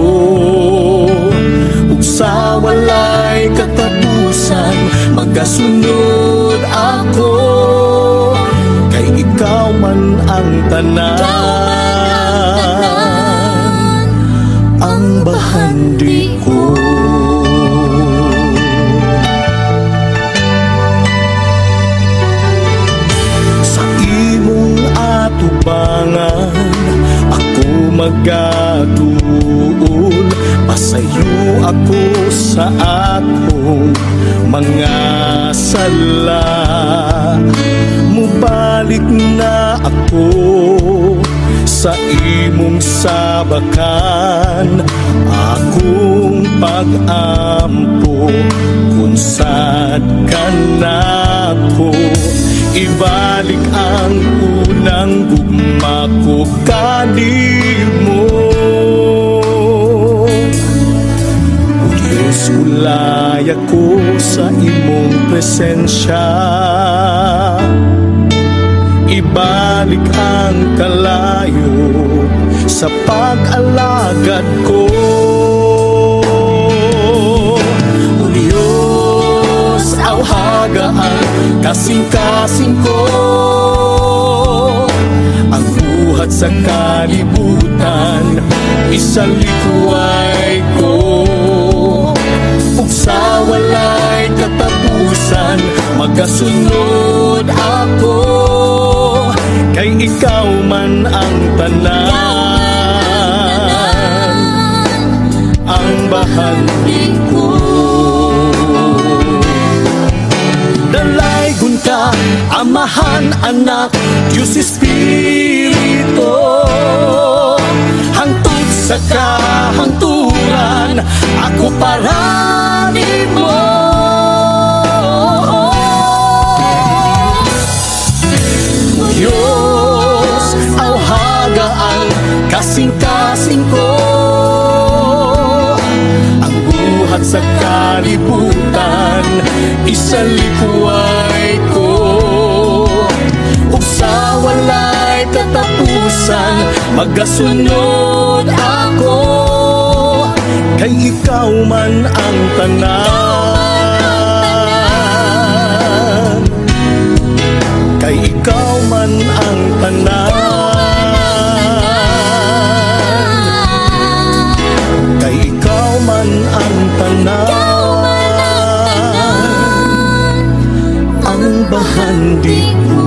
Ug sa walay katapusan, magasunod ako. Kay ikaw man ang tanan, ang bahandi ko. Sa imong atubangan ako magatuon, pasayo ako sa akong mga sala. Mubalik na ako sa imong sabakan, akong pag-ampo kung sad ka na ko. Ibalik ang unang gugma ko kanimo. O Diyos, ulay ako sa imong presensya. Ibalik ang kalayo sa pag-alagad ko. O Diyos, awhagaan kasing-kasing ko. Ang buhat sa kalibutan, isalikuay ko. Ug sa walay katapusan, magasunod ako. Kay ikaw man ang tanan, ang bahagi ko. Dalaygon ka, Amahan, Anak, Diyos Espiritu. Hangtod sa kahangturan, ako parani mo. Diyos, awhagaan kasing-kasing ko. Ang buhat sa kalibutan, isalikuay ko. Ug sa walay katapusan, magasunod ako. Kay ikaw man ang tanan, kay ikaw man ang tanan, kay ikaw man ang tanan, ang bahandi ko.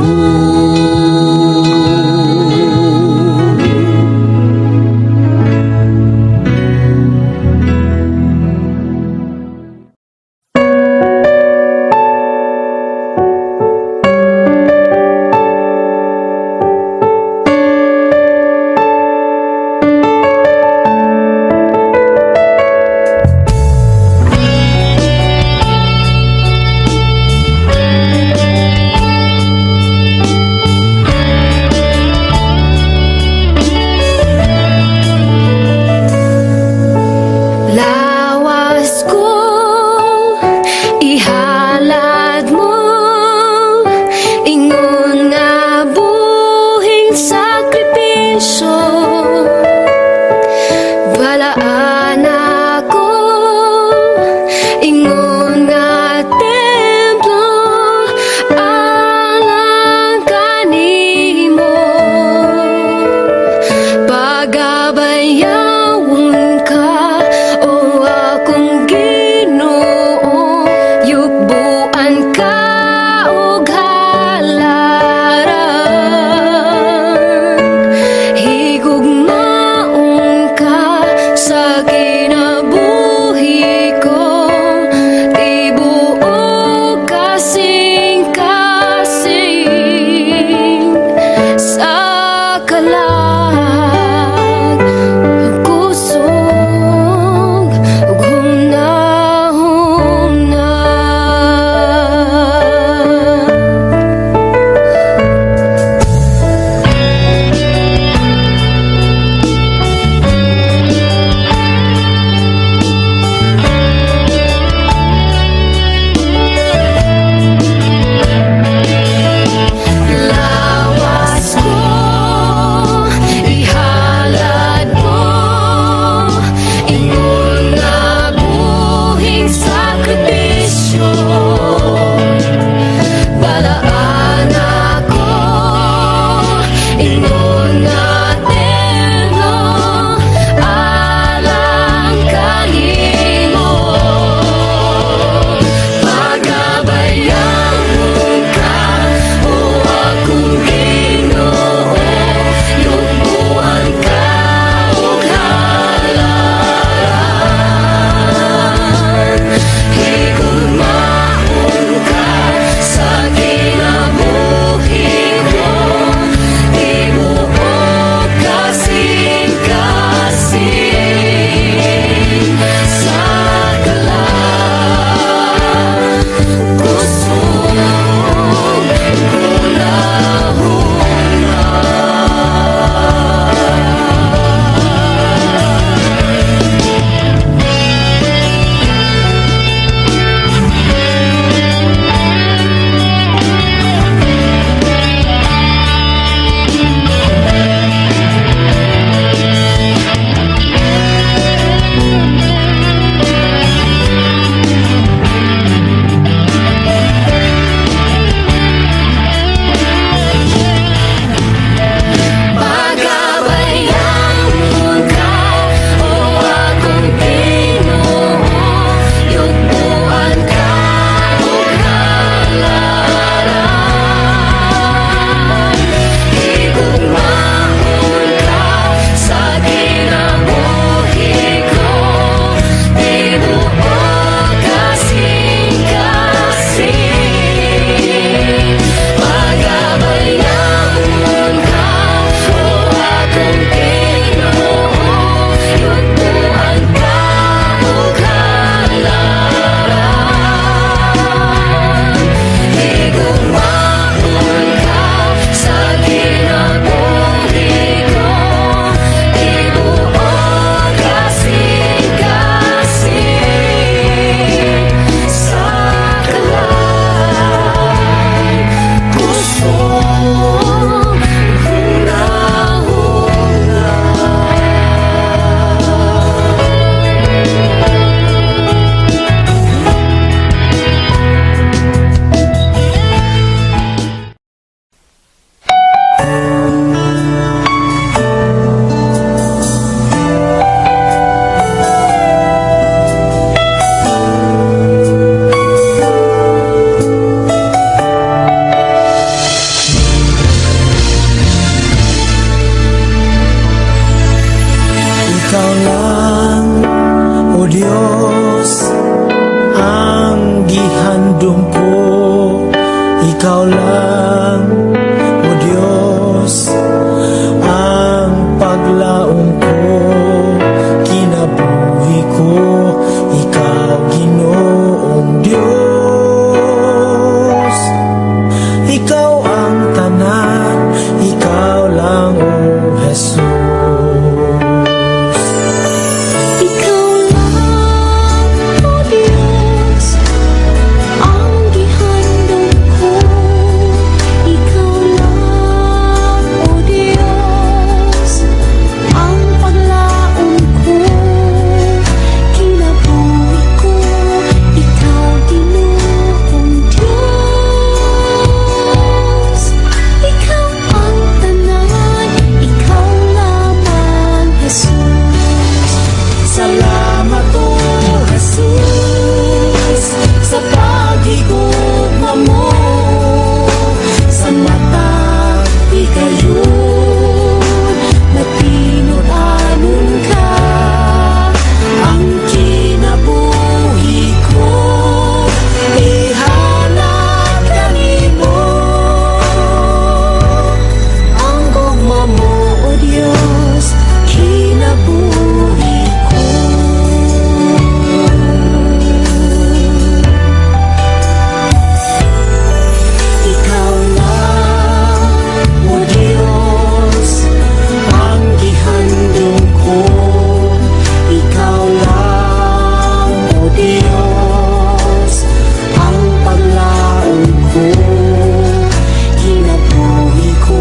ikaw lang, O Diyos, ang paglaong ko, kinabuhi ko, ikaw Ginoong Diyos. Ikaw ang tanan, ikaw lang, O Jesus. Ikaw lang, O Diyos, ang gihandog ko. Ikaw lang, O Diyos, ang paglaom ko. Kinabuhi ko, ikaw Ginoong Diyos. Ikaw ang tanan, ikaw lamang, Jesus. Salamat, O Jesus, sa pag-igugma mo. Sa mata, ikayon, napinod-anon ka. Ang kinabuhi ko, ihanap kanimo. Ang gugma mo, O Diyos, kinabuhi ko. Ikaw lang, O Diyos, ang gihandog ko. Ikaw lang, O Diyos, ang paglaom ko. Kinabuhi ko,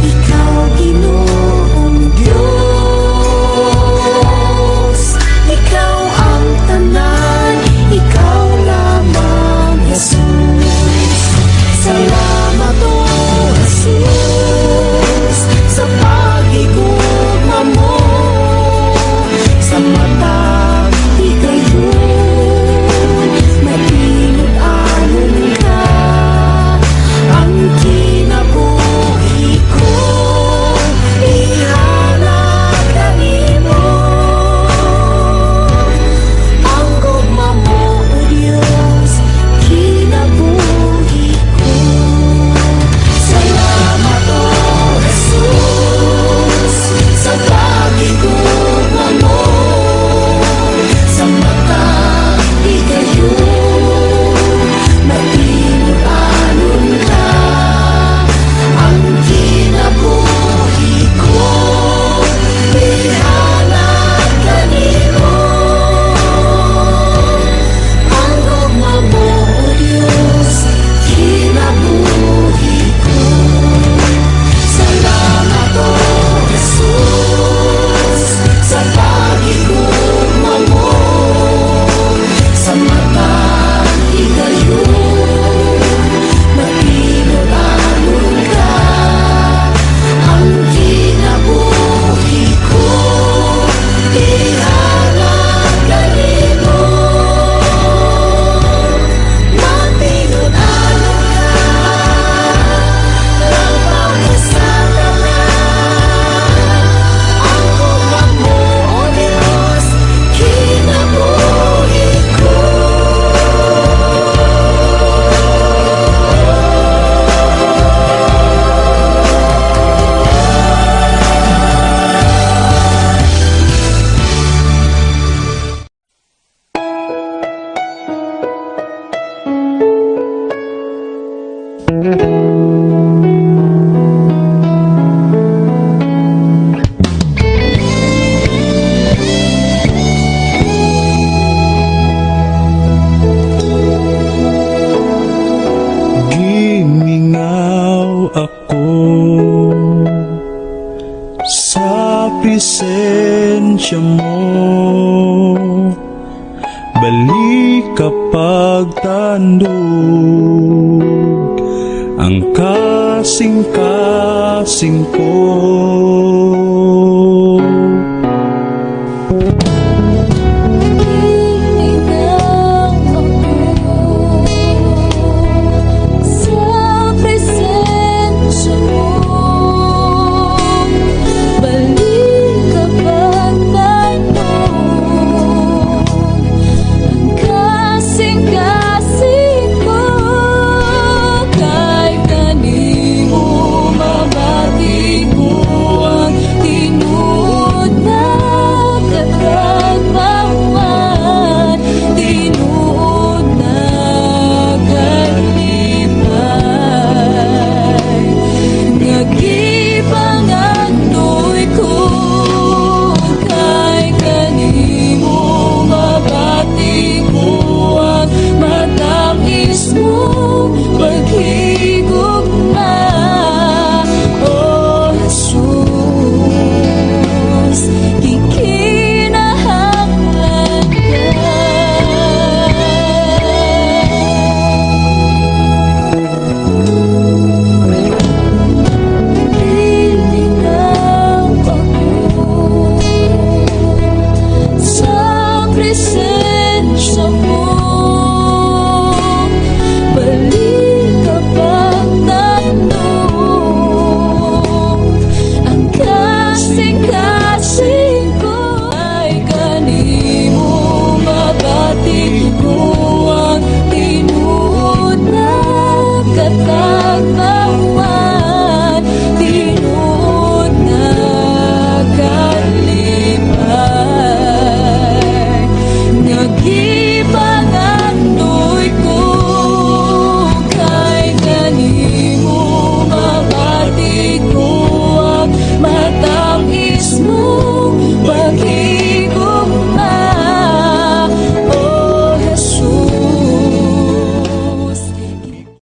ikaw Ginoong Diyos. Ikaw ang tanan, ikaw lamang, Jesus. Salamat, O Jesus, sa pag-igugma mo. Sa mata, ikayon, napinod-anon ka. Ang kinabuhi ko, ihanap kanimo. Ang gugma mo, O Diyos, kinabuhi ko. Salamat, O Jesus, sa pag-igugma mo. Sa mata, ikayon, napinod-anon ka. Ang kinabuhi ko, ihanap kanimo. Ang gugma mo, O Diyos, kinabuhi ko. Salamat, O Jesus, sa pag-igugma mo. Sa mata, ikayon, napinod-anon ka. Ang kinabuhi ko, ihanap kanimo. Napinod-anon ka, lampaw ka sa tanan. Ang gugma mo, O Diyos, kinabuhi ko. Gimingaw ako sa presensya mo. Balik kapag tandog ang kasing-kasing ko.